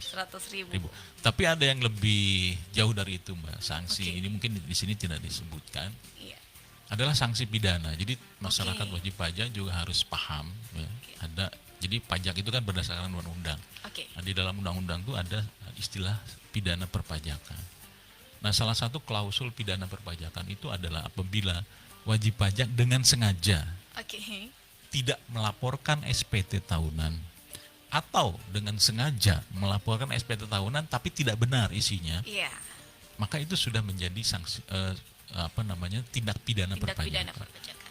S1: 100.000.
S2: Tapi ada yang lebih jauh dari itu, Mbak. Sanksi
S1: Oke.
S2: ini mungkin di sini tidak disebutkan.
S1: Iya.
S2: Adalah sanksi pidana. Jadi masyarakat
S1: Oke.
S2: wajib pajak juga harus paham. Ya. Ada. Jadi pajak itu kan berdasarkan undang-undang.
S1: Oke.
S2: Nah, di dalam undang-undang itu ada istilah pidana perpajakan. Nah, salah satu klausul pidana perpajakan itu adalah apabila wajib pajak dengan sengaja
S1: Oke.
S2: tidak melaporkan SPT tahunan atau dengan sengaja melaporkan SPT tahunan tapi tidak benar isinya,
S1: Iya.
S2: maka itu sudah menjadi sanksi tindak pidana
S1: Tindak pidana
S2: perpajakan.
S1: perpajakan.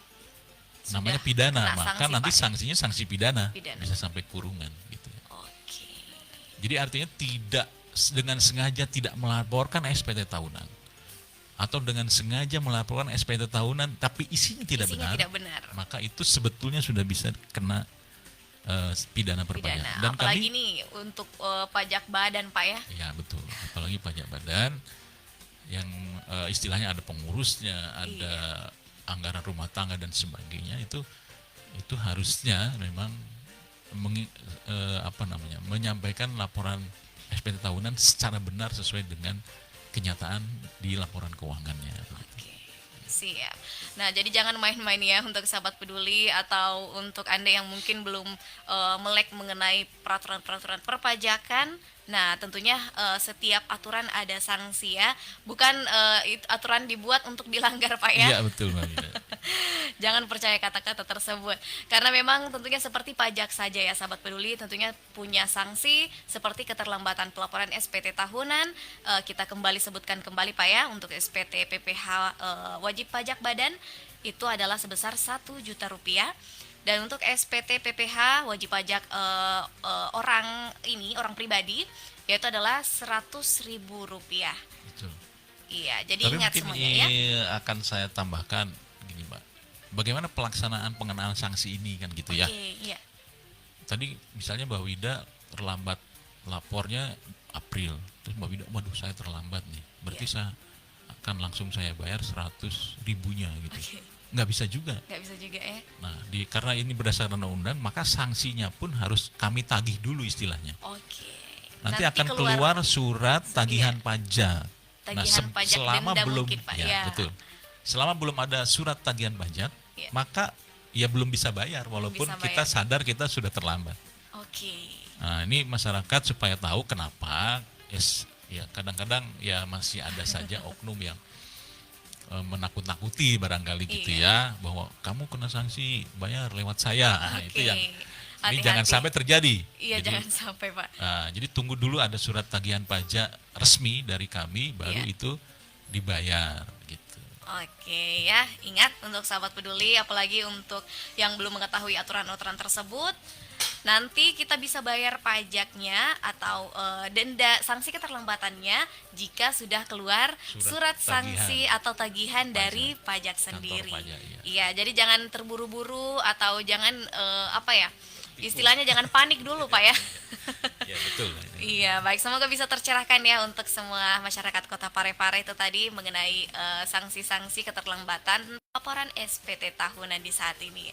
S2: Namanya
S1: Sudah
S2: pidana,
S1: kena
S2: maka
S1: sanksi,
S2: nanti
S1: Pak.
S2: sanksinya sanksi pidana,
S1: Pidana.
S2: bisa sampai kurungan gitu ya.
S1: Oke.
S2: Jadi artinya tidak dengan sengaja tidak melaporkan SPT tahunan atau dengan sengaja melaporkan SPT tahunan tapi isinya tidak
S1: Isinya
S2: benar,
S1: tidak benar.
S2: maka itu sebetulnya sudah bisa kena pidana perpajakan.
S1: Pidana.
S2: Dan
S1: Apalagi
S2: kami
S1: nih untuk pajak badan Pak ya.
S2: ya betul, apalagi pajak badan yang istilahnya ada pengurusnya, ada anggaran rumah tangga dan sebagainya, itu harusnya memang menyampaikan laporan SPT tahunan secara benar sesuai dengan kenyataan di laporan keuangannya.
S1: Oke. Siap. Nah, jadi jangan main-main ya untuk sahabat peduli atau untuk Anda yang mungkin belum melek mengenai peraturan-peraturan perpajakan. Nah, tentunya setiap aturan ada sanksi ya. Bukan aturan dibuat untuk dilanggar Pak ya.
S2: Iya betul Mbak Wida.
S1: Jangan percaya kata-kata tersebut. Karena memang tentunya seperti pajak saja ya sahabat peduli, tentunya punya sanksi seperti keterlambatan pelaporan SPT tahunan. Kita kembali sebutkan kembali Pak ya, untuk SPT PPh wajib pajak badan itu adalah sebesar 1 juta rupiah. Dan untuk SPT PPh wajib pajak orang pribadi yaitu adalah 100.000 rupiah.
S2: Betul.
S1: Iya, jadi
S2: Tapi
S1: ingat
S2: mungkin
S1: semuanya
S2: ini
S1: ya.
S2: akan saya tambahkan gini Mbak. bagaimana pelaksanaan pengenaan sanksi ini kan gitu ya.
S1: Oke, iya.
S2: Tadi misalnya Mbak Wida terlambat lapornya April, terus Mbak Wida, waduh saya terlambat nih, berarti
S1: Iya.
S2: saya akan langsung saya bayar 100 ribunya gitu.
S1: Oke.
S2: Nggak bisa juga.
S1: Nggak bisa juga ya.
S2: Nah, karena ini berdasarkan undang-undang, maka sanksinya pun harus kami tagih dulu istilahnya.
S1: Oke.
S2: Nanti akan keluar surat tagihan
S1: Iya.
S2: pajak. Nah,
S1: Tagihan pajak
S2: selama
S1: denda
S2: belum,
S1: mungkin, Pak.
S2: ya
S1: Ya.
S2: betul. Selama belum ada surat tagihan pajak,
S1: Iya.
S2: maka ya belum bisa bayar walaupun
S1: bisa
S2: kita
S1: bayar.
S2: sadar kita sudah terlambat.
S1: Oke.
S2: Nah, ini masyarakat supaya tahu kenapa ya kadang-kadang ya masih ada saja oknum yang menakut-nakuti barangkali gitu
S1: Iya.
S2: ya, bahwa kamu kena sanksi bayar lewat saya. Nah,
S1: Oke.
S2: itu yang ini
S1: Hati-hati.
S2: jangan sampai terjadi.
S1: Iya,
S2: Jadi,
S1: jangan sampai, Pak.
S2: jadi tunggu dulu ada surat tagihan pajak resmi dari kami, baru
S1: Iya.
S2: itu dibayar gitu.
S1: Oke ya, ingat untuk sahabat peduli, apalagi untuk yang belum mengetahui aturan-aturan tersebut, nanti kita bisa bayar pajaknya atau denda sanksi keterlambatannya jika sudah keluar surat
S2: Surat
S1: sanksi
S2: tagihan
S1: atau tagihan
S2: pajak.
S1: dari pajak
S2: Kantor
S1: sendiri.
S2: pajak, iya.
S1: Iya, jadi jangan terburu-buru atau jangan apa ya? Istilahnya jangan panik dulu, Pak ya.
S2: Ya betul.
S1: Iya, baik. Semoga bisa tercerahkan ya untuk semua masyarakat Kota Parepare itu tadi mengenai sanksi-sanksi keterlambatan laporan SPT tahunan di saat ini.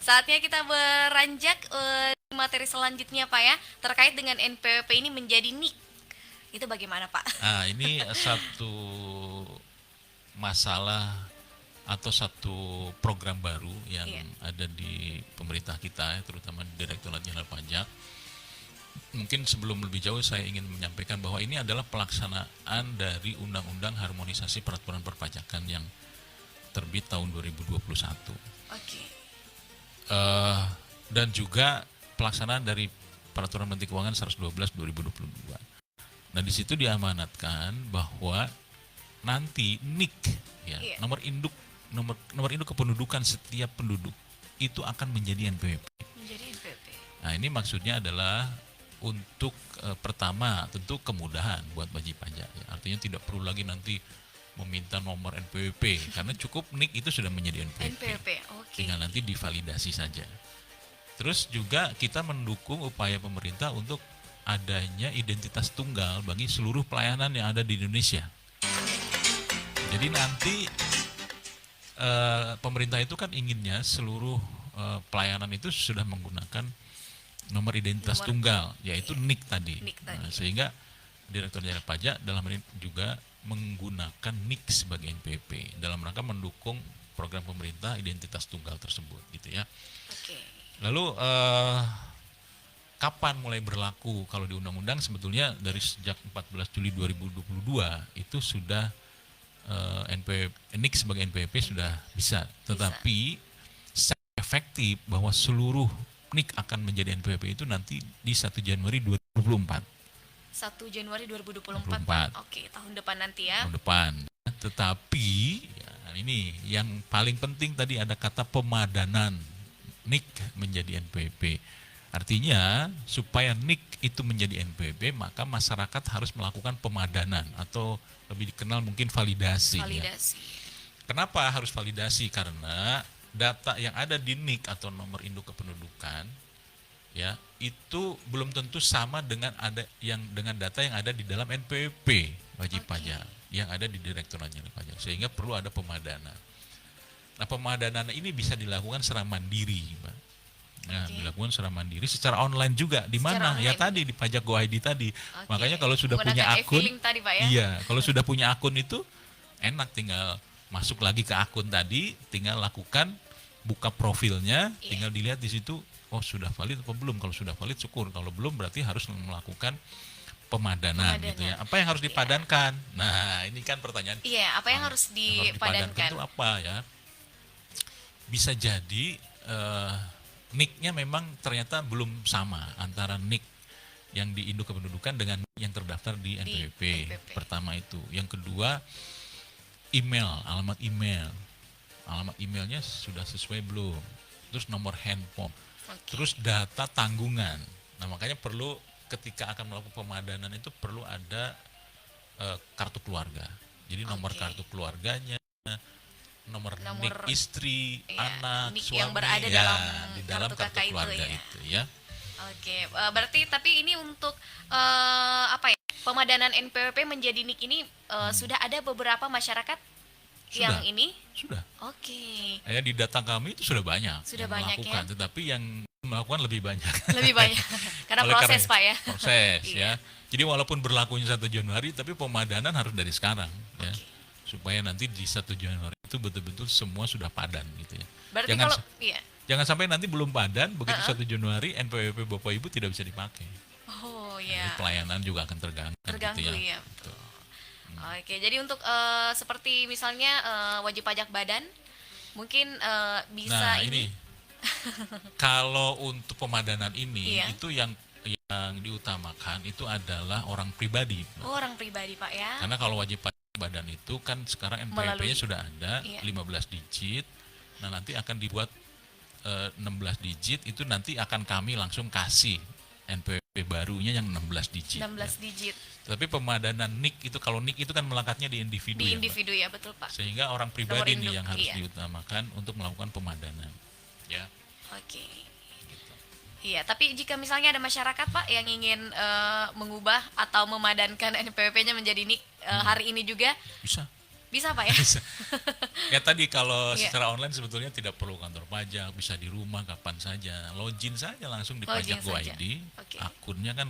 S1: Saatnya kita beranjak materi selanjutnya, Pak ya, terkait dengan NPWP ini menjadi NIK. Itu bagaimana, Pak?
S2: Nah, ini satu masalah atau satu program baru yang
S1: Iya.
S2: ada di pemerintah kita, terutama di Direktorat Jenderal Pajak. Mungkin sebelum lebih jauh saya ingin menyampaikan bahwa ini adalah pelaksanaan dari Undang-Undang Harmonisasi Peraturan Perpajakan yang terbit tahun 2021.
S1: Oke.
S2: Dan juga pelaksanaan dari Peraturan Menteri Keuangan 112 2022. Nah, di situ diamanatkan bahwa nanti NIK ya,
S1: Iya.
S2: nomor induk kependudukan setiap penduduk itu akan menjadi NPWP.
S1: Menjadi NPWP.
S2: Nah, ini maksudnya adalah untuk pertama tentu kemudahan buat wajib pajak ya. Artinya tidak perlu lagi nanti meminta nomor NPWP karena cukup NIK itu sudah menjadi NPWP.
S1: NPWP. Oke.
S2: Tinggal nanti divalidasi saja. Terus juga kita mendukung upaya pemerintah untuk adanya identitas tunggal bagi seluruh pelayanan yang ada di Indonesia. Jadi nanti pemerintah itu kan inginnya seluruh pelayanan itu sudah menggunakan nomor identitas tunggal, yaitu NIK tadi.
S1: NIK tadi.
S2: Nah, sehingga Direktur Jenderal Pajak dalam ini juga menggunakan NIK sebagai NPWP dalam rangka mendukung program pemerintah identitas tunggal tersebut, gitu ya.
S1: Oke.
S2: Lalu kapan mulai berlaku? Kalau di undang-undang sebetulnya dari sejak 14 Juli 2022 itu sudah NIK sebagai NPWP sudah bisa. Tetapi secara efektif bahwa seluruh NIK akan menjadi NPWP itu nanti di 1 Januari 2024.
S1: 1 Januari 2024.
S2: 24.
S1: Oke, tahun depan nanti ya.
S2: Tahun depan. Tetapi ya, ini yang paling penting tadi ada kata pemadanan NIK menjadi NPWP. Artinya supaya NIK itu menjadi NPWP maka masyarakat harus melakukan pemadanan atau lebih dikenal mungkin validasi.
S1: Validasi.
S2: Ya. Kenapa harus validasi? Karena data yang ada di NIK atau nomor induk kependudukan ya itu belum tentu sama dengan dengan data yang ada di dalam NPWP wajib pajak yang ada di Direktorat Jenderal Pajak, sehingga perlu ada pemadanan. Nah, pemadanan ini bisa dilakukan secara mandiri, Mbak. Nah, dilakukan secara mandiri, secara online juga. Di mana? Ya tadi di Pajak Go ID tadi. Makanya kalau sudah punya akun,
S1: tadi, Pak, ya?
S2: iya, kalau sudah punya akun itu enak, tinggal masuk lagi ke akun tadi, tinggal lakukan buka profilnya, tinggal dilihat di situ. Oh, sudah valid atau belum? Kalau sudah valid syukur, kalau belum berarti harus melakukan pemadanan. Gitu ya. Apa yang harus dipadankan? Nah, ini kan pertanyaan.
S1: Iya, apa yang harus dipadankan?
S2: Itu apa ya? Bisa jadi NIK-nya memang ternyata belum sama antara NIK yang di induk kependudukan dengan yang terdaftar di NPWP. Pertama itu. Yang kedua, alamat email. Alamat emailnya sudah sesuai belum? Terus nomor handphone. Terus data tanggungan. Nah, makanya perlu ketika akan melakukan pemadanan itu perlu ada kartu keluarga. Jadi nomor kartu keluarganya, nomor
S1: Nomor,
S2: nik istri,
S1: ya,
S2: anak,
S1: nik
S2: suami,
S1: yang berada
S2: ya
S1: dalam
S2: di dalam
S1: kartu
S2: kartu
S1: kakak itu
S2: keluarga
S1: ya.
S2: itu ya.
S1: Oke, berarti tapi ini untuk apa ya? Pemadanan NPWP menjadi NIK ini sudah ada beberapa masyarakat yang
S2: Sudah,
S1: ini.
S2: sudah.
S1: Oke,
S2: Ya di data kami itu sudah banyak
S1: sudah
S2: yang
S1: banyak ya.
S2: melakukan, tetapi yang melakukan lebih banyak.
S1: Lebih banyak karena
S2: Oleh
S1: proses
S2: karena
S1: Pak ya.
S2: proses
S1: Iya.
S2: ya. Jadi walaupun berlakunya 1 Januari, tapi pemadanan harus dari sekarang ya,
S1: Oke.
S2: supaya nanti di 1 Januari itu betul-betul semua sudah padan gitu ya.
S1: Berarti
S2: Jangan
S1: kalau iya.
S2: jangan sampai nanti belum padan, begitu 1 Januari NPWP Bapak Ibu tidak bisa dipakai.
S1: Oh
S2: Jadi
S1: ya,
S2: pelayanan juga akan terganggu,
S1: terganggu
S2: gitu ya.
S1: ya. Betul. Oke, jadi untuk seperti misalnya wajib pajak badan, mungkin bisa
S2: Nah ini kalau untuk pemadanan ini
S1: Iya.
S2: itu yang diutamakan itu adalah orang pribadi.
S1: Oh, orang pribadi Pak ya.
S2: Karena kalau wajib pajak badan itu kan sekarang NPWP-nya
S1: Melalui-
S2: sudah ada
S1: iya.
S2: 15 digit. Nah, nanti akan dibuat 16 digit, itu nanti akan kami langsung kasih NPWP barunya yang 16 digit.
S1: 16
S2: ya.
S1: digit
S2: Tapi pemadanan NIK itu, kalau NIK itu kan melekatnya di individu,
S1: di
S2: ya, Mbak.
S1: individu ya, betul Pak.
S2: Sehingga orang pribadi
S1: induk,
S2: nih yang harus
S1: iya.
S2: diutamakan untuk melakukan pemadanan. Ya.
S1: Oke.
S2: Gitu.
S1: Iya, tapi jika misalnya ada masyarakat Pak yang ingin mengubah atau memadankan NPWP-nya menjadi NIK hari ini juga,
S2: Bisa.
S1: bisa Pak ya?
S2: Bisa. Ya tadi kalau
S1: Iya.
S2: secara online sebetulnya tidak perlu kantor pajak, bisa di rumah kapan saja, login saja langsung di
S1: Login
S2: Pajak Go
S1: saja.
S2: ID,
S1: Oke.
S2: akunnya kan.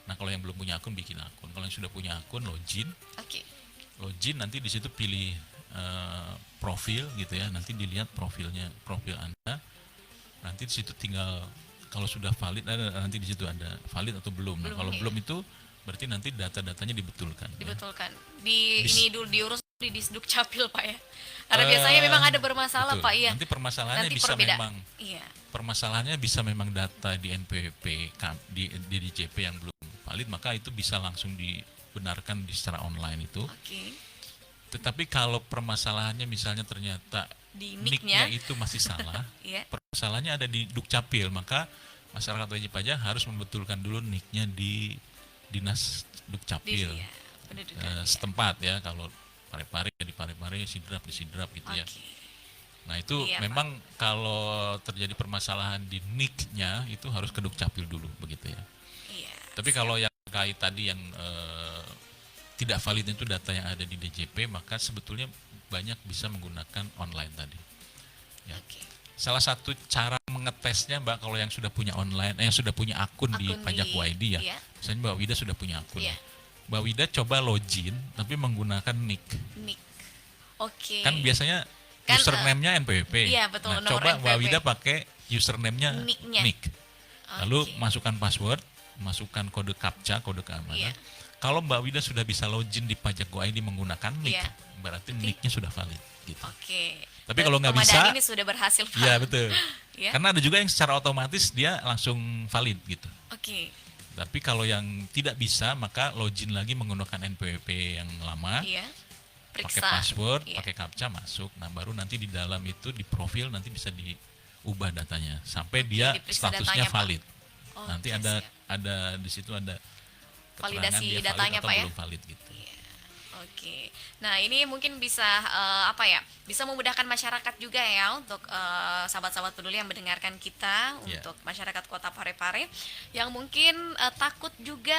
S2: Nah kalau yang belum punya akun bikin akun, kalau yang sudah punya akun
S1: Oke.
S2: login nanti di situ pilih profil gitu ya, nanti dilihat profil Anda, nanti di situ tinggal kalau sudah valid nanti di situ ada valid atau belum. Nah
S1: Belum,
S2: kalau
S1: ya.
S2: belum itu berarti nanti data-datanya dibetulkan. Ya.
S1: Dibetulkan.
S2: Dis-
S1: Ini dulu diurus di Disduk Capil Pak ya. Karena biasanya memang ada bermasalah
S2: Betul.
S1: Pak ya.
S2: Nanti permasalahannya
S1: Nanti
S2: bisa
S1: perbeda-
S2: memang
S1: Iya.
S2: permasalahannya bisa memang data di NPWP di DJP yang belum valid, maka itu bisa langsung dibenarkan secara online itu.
S1: Oke.
S2: Tetapi kalau permasalahannya misalnya ternyata
S1: Di
S2: NIK-nya
S1: NIK-nya.
S2: itu masih salah,
S1: Iya.
S2: permasalahannya ada di Dukcapil, maka masyarakat wajib pajak harus membetulkan dulu NIK-nya di Dinas
S1: Di
S2: Dukcapil
S1: ya, pendudukan.
S2: setempat ya. Kalau Parepare di Parepare, Sidrap di Sidrap gitu ya.
S1: Oke.
S2: Nah itu
S1: Iya,
S2: memang kalau terjadi permasalahan di NIK-nya itu harus ke Dukcapil dulu begitu ya.
S1: Iya.
S2: Tapi kalau yang kait tadi yang tidak valid itu data yang ada di DJP, maka sebetulnya banyak bisa menggunakan online tadi. Ya.
S1: Oke.
S2: Salah satu cara mengetesnya Mbak, kalau yang sudah punya online, yang sudah punya akun di
S1: Akun
S2: Pajak
S1: di-
S2: YD ya.
S1: iya.
S2: Misalnya Mbak Wida sudah punya akun.
S1: Iya.
S2: Mbak Wida coba login tapi menggunakan NIK.
S1: NIK. Oke.
S2: Kan biasanya
S1: Kan,
S2: username-nya NPWP.
S1: iya, betul,
S2: Nah,
S1: nomor
S2: coba Mbak
S1: NPWP.
S2: Wida pakai username-nya
S1: NIK-nya.
S2: NIK. Lalu
S1: Oke.
S2: masukkan password, masukkan kode CAPTCHA, kode keamanan.
S1: Iya.
S2: Kalau Mbak Wida sudah bisa login di Pajak Go ID menggunakan NIK,
S1: Iya.
S2: berarti NIK-nya sudah valid gitu.
S1: Oke.
S2: Tapi kalau nggak
S1: Pemadanan
S2: bisa-
S1: ini sudah berhasil Pak.
S2: Iya, betul.
S1: Ya.
S2: Karena ada juga yang secara otomatis dia langsung valid gitu.
S1: Oke.
S2: Tapi kalau yang tidak bisa, maka login lagi menggunakan NPWP yang lama,
S1: Iya.
S2: pakai
S1: Periksa.
S2: password,
S1: Iya.
S2: pakai CAPTCHA masuk. Nah, baru nanti di dalam itu di profil nanti bisa diubah datanya sampai dia
S1: diperiksa
S2: statusnya
S1: datanya, Pak.
S2: valid.
S1: Oke,
S2: Nanti
S1: siap.
S2: ada di situ ada keterangan
S1: Validasi
S2: dia valid
S1: datanya,
S2: atau
S1: Pak, ya?
S2: belum valid gitu.
S1: Iya. Oke. Nah, ini mungkin bisa apa ya? Bisa memudahkan masyarakat juga ya untuk sahabat-sahabat peduli yang mendengarkan kita,
S2: Iya.
S1: untuk masyarakat Kota Parepare yang mungkin takut juga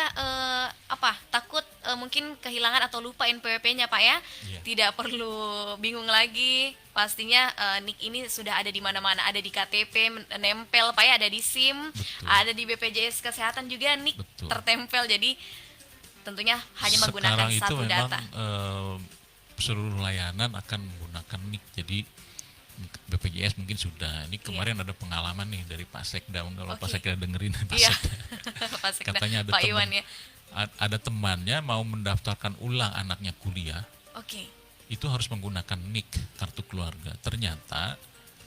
S1: takut mungkin kehilangan atau lupa NPWP-nya, Pak ya.
S2: Iya.
S1: Tidak perlu bingung lagi. Pastinya NIK ini sudah ada di mana-mana, ada di KTP nempel, Pak ya, ada di SIM,
S2: Betul.
S1: ada di BPJS Kesehatan juga NIK
S2: Betul.
S1: tertempel. Jadi tentunya hanya menggunakan
S2: Sekarang itu
S1: satu
S2: memang
S1: data.
S2: seluruh layanan akan menggunakan NIK. Jadi BPJS mungkin sudah. Ini kemarin ada pengalaman nih dari Pak Sekda. Kalau Pak
S1: Oke.
S2: Sekda dengerin Pak
S1: Iya.
S2: Sekda.
S1: Pak Sekda,
S2: Katanya ada
S1: Pak
S2: teman,
S1: Iwan ya.
S2: ada temannya mau mendaftarkan ulang anaknya kuliah,
S1: Oke.
S2: itu harus menggunakan NIK kartu keluarga. Ternyata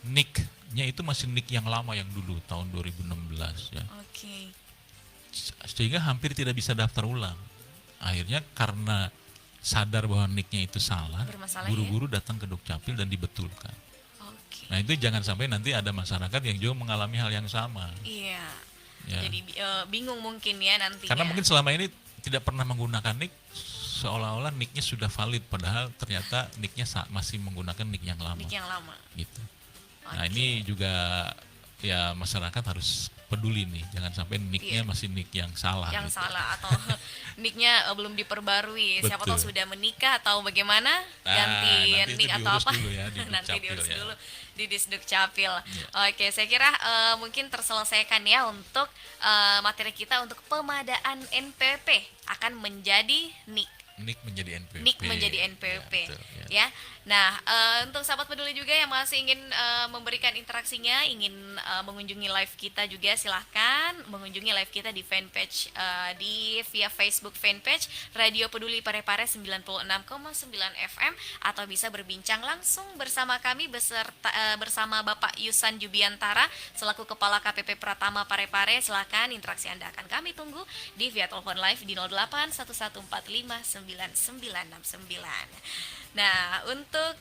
S2: NIK-nya itu masih NIK yang lama yang dulu tahun 2016 ya.
S1: Oke.
S2: Sehingga hampir tidak bisa daftar ulang. Akhirnya karena sadar bahwa NIK-nya itu salah,
S1: Bermasalah,
S2: buru-buru datang ke Dukcapil dan dibetulkan.
S1: Oke.
S2: Nah itu jangan sampai nanti ada masyarakat yang juga mengalami hal yang sama.
S1: Iya.
S2: Ya.
S1: Jadi bingung mungkin ya nantinya.
S2: Karena mungkin selama ini tidak pernah menggunakan NIK, seolah-olah nicknya sudah valid, padahal ternyata nicknya masih menggunakan nick yang lama.
S1: Nick yang lama.
S2: Gitu. Nah
S1: Oke.
S2: ini juga ya masyarakat harus peduli nih, jangan sampai nicknya
S1: Iya.
S2: masih nick yang salah.
S1: Yang
S2: gitu.
S1: salah atau nicknya belum diperbarui. Siapa tahu
S2: Betul.
S1: sudah menikah atau bagaimana, ganti
S2: Nanti itu
S1: nick atau
S2: diurus
S1: apa.
S2: dulu ya di
S1: Nanti
S2: Dukcapil
S1: diurus
S2: ya.
S1: dulu di Disdukcapil.
S2: Iya.
S1: Oke, saya kira mungkin terselesaikan ya untuk materi kita untuk pemadaan NPWP akan menjadi nick.
S2: Nick menjadi NPWP.
S1: Nick menjadi NPWP
S2: Ya, betul, ya.
S1: ya. Nah, untuk sahabat peduli juga yang masih ingin memberikan interaksinya, ingin mengunjungi live kita juga, silahkan mengunjungi live kita di fanpage di via Facebook fanpage Radio Peduli Parepare 96,9 FM, atau bisa berbincang langsung bersama kami bersama Bapak Yusan Jubiantara selaku Kepala KPP Pratama Parepare. Silahkan interaksi Anda akan kami tunggu di via telepon live di 0811459969. Nah, untuk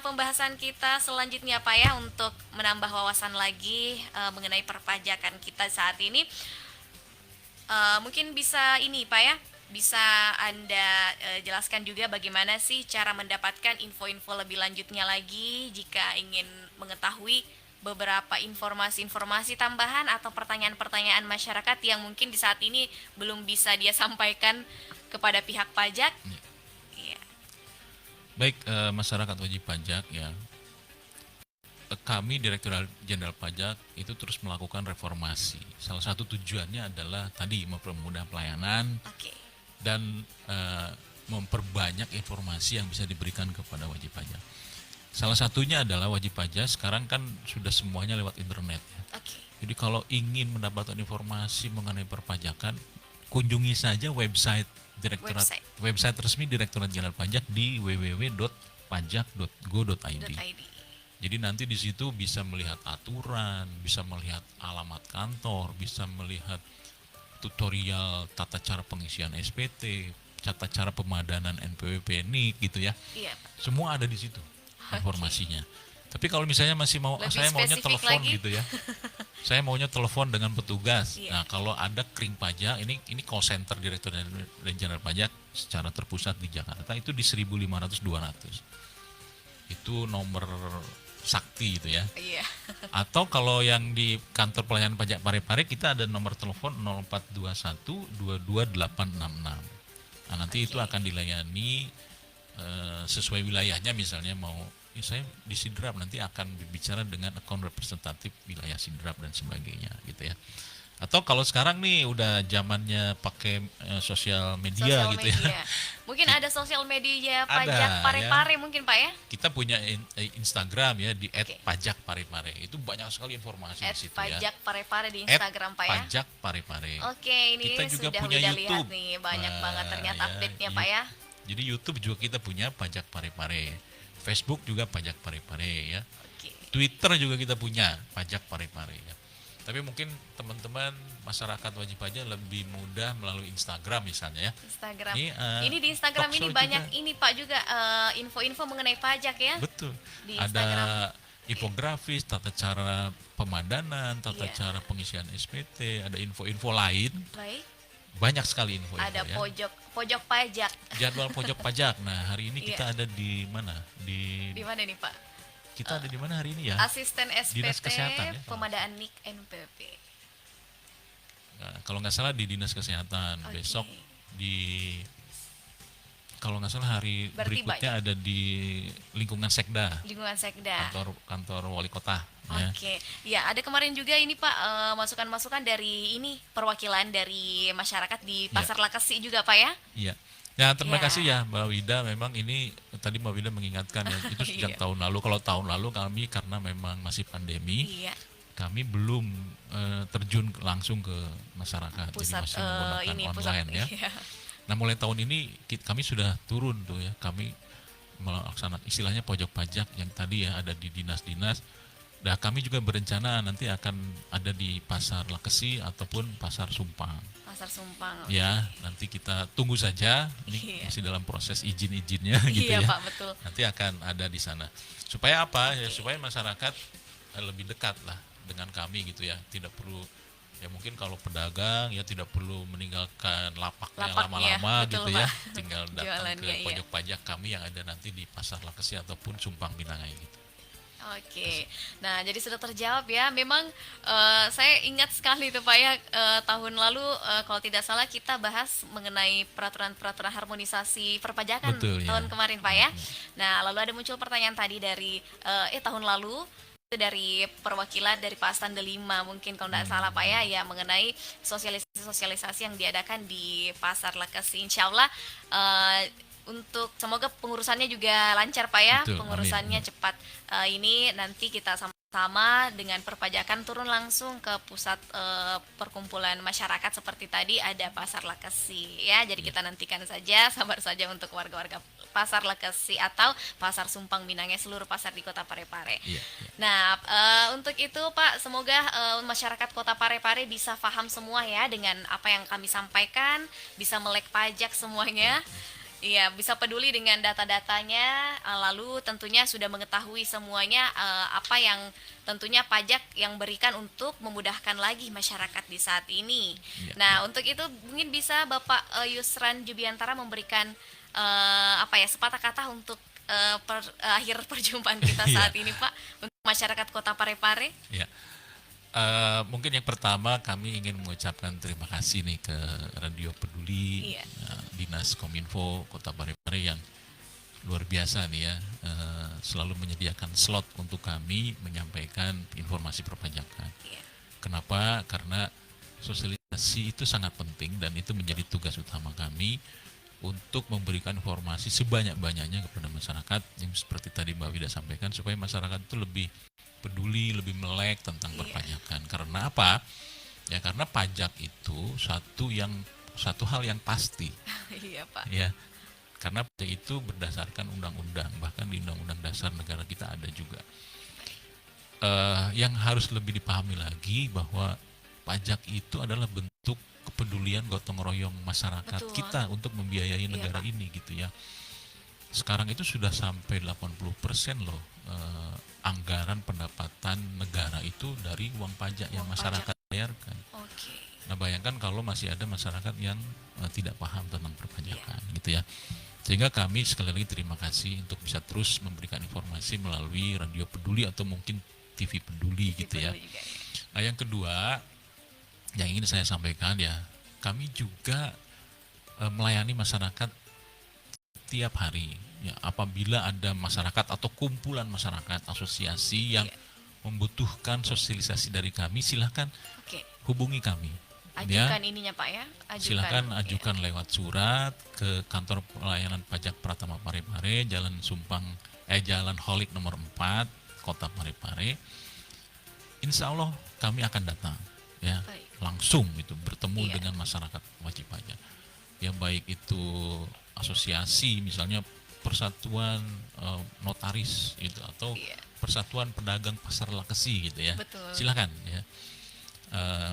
S1: pembahasan kita selanjutnya Pak ya, untuk menambah wawasan lagi mengenai perpajakan kita saat ini, mungkin bisa ini Pak ya, bisa Anda jelaskan juga bagaimana sih cara mendapatkan info-info lebih lanjutnya lagi jika ingin mengetahui beberapa informasi-informasi tambahan atau pertanyaan-pertanyaan masyarakat yang mungkin di saat ini belum bisa dia sampaikan kepada pihak pajak. Iya.
S2: Baik, masyarakat wajib pajak ya. Kami Direktorat Jenderal Pajak itu terus melakukan reformasi. Salah satu tujuannya adalah tadi mempermudah pelayanan
S1: Oke.
S2: dan memperbanyak informasi yang bisa diberikan kepada wajib pajak. Salah satunya adalah wajib pajak sekarang kan sudah semuanya lewat internet ya.
S1: Oke.
S2: Jadi kalau ingin mendapatkan informasi mengenai perpajakan, kunjungi saja website website resmi Direktorat Jenderal Pajak di www.pajak.go.id. Jadi nanti di situ bisa melihat aturan, bisa melihat alamat kantor, bisa melihat tutorial tata cara pengisian SPT, tata cara pemadanan NPWP NIK gitu ya.
S1: Iya, Pak.
S2: Semua ada di situ informasinya. Tapi kalau misalnya masih mau,
S1: Lebih
S2: saya maunya
S1: spesifik
S2: telepon
S1: lagi.
S2: gitu ya. Saya maunya telepon dengan petugas.
S1: Iya.
S2: Nah, kalau ada kring pajak, ini call center Direktorat Jenderal Pajak secara terpusat di Jakarta itu di 1500-200. Itu nomor sakti gitu ya.
S1: Iya.
S2: Atau kalau yang di kantor pelayanan pajak Parepare kita ada nomor telepon 0421 22866. Nah, nanti itu akan dilayani sesuai wilayahnya, misalnya mau saya di Sidrap nanti akan berbicara dengan akun representatif wilayah Sidrap dan sebagainya gitu ya. Atau kalau sekarang nih udah zamannya pakai sosial media
S1: Sosial
S2: gitu
S1: media.
S2: ya.
S1: Mungkin ada sosial media
S2: Ada,
S1: pajak Parepare mungkin Pak ya?
S2: Kita punya Instagram ya di
S1: Oke.
S2: @pajakparepare. Itu banyak sekali informasi di situ ya.
S1: Pajak Parepare di Instagram Pak ya?
S2: Pajak Parepare.
S1: Oke, ini
S2: Kita juga
S1: sudah
S2: punya
S1: Wida
S2: YouTube.
S1: lihat nih, banyak
S2: Nah,
S1: banget ternyata
S2: ya,
S1: update-nya Pak ya.
S2: Jadi YouTube juga kita punya Pajak Parepare. Facebook juga Pajak Parepare ya.
S1: Oke.
S2: Twitter juga kita punya Pajak Parepare ya. Tapi mungkin teman-teman masyarakat wajib pajak lebih mudah melalui Instagram misalnya ya.
S1: Instagram.
S2: Ini,
S1: Ini di Instagram
S2: talk
S1: ini
S2: show
S1: banyak
S2: juga.
S1: ini Pak juga info-info mengenai pajak ya.
S2: Betul.
S1: Di
S2: Ada
S1: Instagram.
S2: infografis, tata cara pemadanan, tata
S1: Iya.
S2: cara pengisian SPT, ada info-info lain.
S1: Baik.
S2: Banyak sekali info-info
S1: Ada
S2: ya.
S1: pojok pajak.
S2: Jadwal pojok pajak. Nah, hari ini kita
S1: Iya.
S2: ada di mana?
S1: Di mana nih Pak?
S2: Kita ada di mana hari ini ya?
S1: Asisten
S2: Dinas
S1: SPT
S2: Kesehatan ya?
S1: Pemadaan NIK NPWP.
S2: Nah, kalau nggak salah di Dinas Kesehatan.
S1: Oke.
S2: Besok di kalau nggak salah hari
S1: Berarti
S2: berikutnya ada di lingkungan Sekda,
S1: Lingkungan Sekda.
S2: kantor wali kota. Ya.
S1: Oke, ya ada kemarin juga ini Pak masukan-masukan dari ini perwakilan dari masyarakat di Pasar Lakesi juga Pak ya?
S2: Iya. Ya, terima
S1: Ya.
S2: kasih ya Mbak Wida. Memang ini tadi Mbak Wida mengingatkan ya, itu sejak
S1: Iya.
S2: tahun lalu. Kalau tahun lalu kami karena memang masih pandemi,
S1: Iya.
S2: kami belum terjun langsung ke masyarakat. Jadi
S1: Pusat
S2: masih menggunakan
S1: ini
S2: online
S1: pusat
S2: ya.
S1: iya.
S2: Nah, mulai tahun ini kami sudah turun tuh ya. Kami melaksanakan istilahnya pojok pajak yang tadi ya ada di dinas-dinas. Nah, kami juga berencana nanti akan ada di Pasar Lakesi ataupun Pasar Sumpang.
S1: Pasar Sumpang.
S2: Ya, nanti kita tunggu saja. Ini
S1: Iya.
S2: masih dalam proses izin-izinnya gitu
S1: Iya
S2: ya.
S1: Pak, betul.
S2: Nanti akan ada di sana. Supaya apa? Ya, supaya masyarakat lebih dekat lah dengan kami gitu ya. Tidak perlu Ya mungkin kalau pedagang ya tidak perlu meninggalkan lapaknya
S1: Lapaknya,
S2: lama-lama
S1: betul
S2: gitu ya,
S1: Pak.
S2: tinggal datang ke
S1: Jualannya, iya.
S2: pojok pajak kami yang ada nanti di Pasar Lakesi ataupun Sumpang Minangai gitu.
S1: Oke, nah jadi sudah terjawab ya. Memang saya ingat sekali itu Pak ya, tahun lalu kalau tidak salah kita bahas mengenai peraturan-peraturan harmonisasi perpajakan
S2: Betul ya.
S1: tahun kemarin Pak ya. Nah lalu ada muncul pertanyaan tadi dari tahun lalu itu dari perwakilan dari Pak Stande 5 mungkin kalau tidak salah Pak ya, mengenai sosialisasi yang diadakan di Pasar Lekesi. Insya Allah untuk semoga pengurusannya juga lancar Pak ya,
S2: Betul,
S1: pengurusannya
S2: amin.
S1: cepat. Ini nanti kita sama-sama dengan perpajakan turun langsung ke pusat perkumpulan masyarakat seperti tadi ada Pasar Lekesi ya. Jadi kita nantikan saja, sabar saja untuk warga-warga Pasar Lekesi atau Pasar Sumpang Minangnya, seluruh pasar di Kota Parepare.
S2: Iya, iya.
S1: Nah, untuk itu Pak, semoga masyarakat Kota Parepare bisa paham semua ya dengan apa yang kami sampaikan, bisa melek pajak semuanya. Iya, bisa peduli dengan data-datanya, lalu tentunya sudah mengetahui semuanya apa yang tentunya pajak yang berikan untuk memudahkan lagi masyarakat di saat ini.
S2: Iya,
S1: Nah, untuk itu mungkin bisa Bapak Yusran Jubiantara memberikan apa ya sepatah kata untuk akhir perjumpaan kita
S2: Iya,
S1: saat ini, Pak, untuk masyarakat Kota Parepare.
S2: iya. Mungkin yang pertama kami ingin mengucapkan terima kasih nih ke Radio Peduli,
S1: Iya,
S2: Dinas Kominfo Kota Parepare yang luar biasa nih ya, selalu menyediakan slot untuk kami menyampaikan informasi perpajakan.
S1: iya,
S2: Kenapa? Karena sosialisasi itu sangat penting dan itu menjadi tugas utama kami untuk memberikan informasi sebanyak-banyaknya kepada masyarakat yang seperti tadi Mbak Wida sampaikan supaya masyarakat itu lebih peduli, lebih melek tentang
S1: iya,
S2: perpajakan. Karena apa? Ya karena pajak itu satu hal yang pasti,
S1: iya Pak.
S2: ya. Karena pajak itu berdasarkan undang-undang, bahkan di Undang-Undang Dasar negara kita ada juga. Yang harus lebih dipahami lagi bahwa pajak itu adalah bentuk kepedulian gotong royong masyarakat
S1: Betul.
S2: kita untuk membiayai
S1: Iya
S2: negara
S1: Pak.
S2: ini gitu ya. Sekarang itu sudah sampai 80% loh, anggaran pendapatan negara itu dari uang pajak yang
S1: Uang
S2: masyarakat
S1: pajak.
S2: bayarkan.
S1: Oke.
S2: Nah bayangkan kalau masih ada masyarakat yang tidak paham tentang
S1: Iya,
S2: perpajakan gitu ya. Sehingga kami sekali lagi terima kasih untuk bisa terus memberikan informasi melalui Radio Peduli atau mungkin TV Peduli gitu ya.
S1: Peduli juga ya.
S2: Nah yang kedua yang ingin saya sampaikan ya, kami juga melayani masyarakat tiap hari. Ya, apabila ada masyarakat atau kumpulan masyarakat, asosiasi yang
S1: Iya.
S2: membutuhkan sosialisasi dari kami, silahkan
S1: Oke.
S2: hubungi kami.
S1: Ajukan ininya Pak ya.
S2: Silahkan
S1: Iya.
S2: ajukan lewat surat ke kantor pelayanan pajak Pratama Parepare, Jalan Holik nomor 4, Kota Parepare. Insya Allah kami akan datang, ya,
S1: Baik.
S2: langsung itu bertemu
S1: Iya.
S2: dengan masyarakat wajib pajak. Ya baik itu asosiasi, misalnya Persatuan Notaris gitu atau
S1: Iya.
S2: Persatuan Pedagang Pasar Lekesi gitu ya.
S1: Betul.
S2: Silakan ya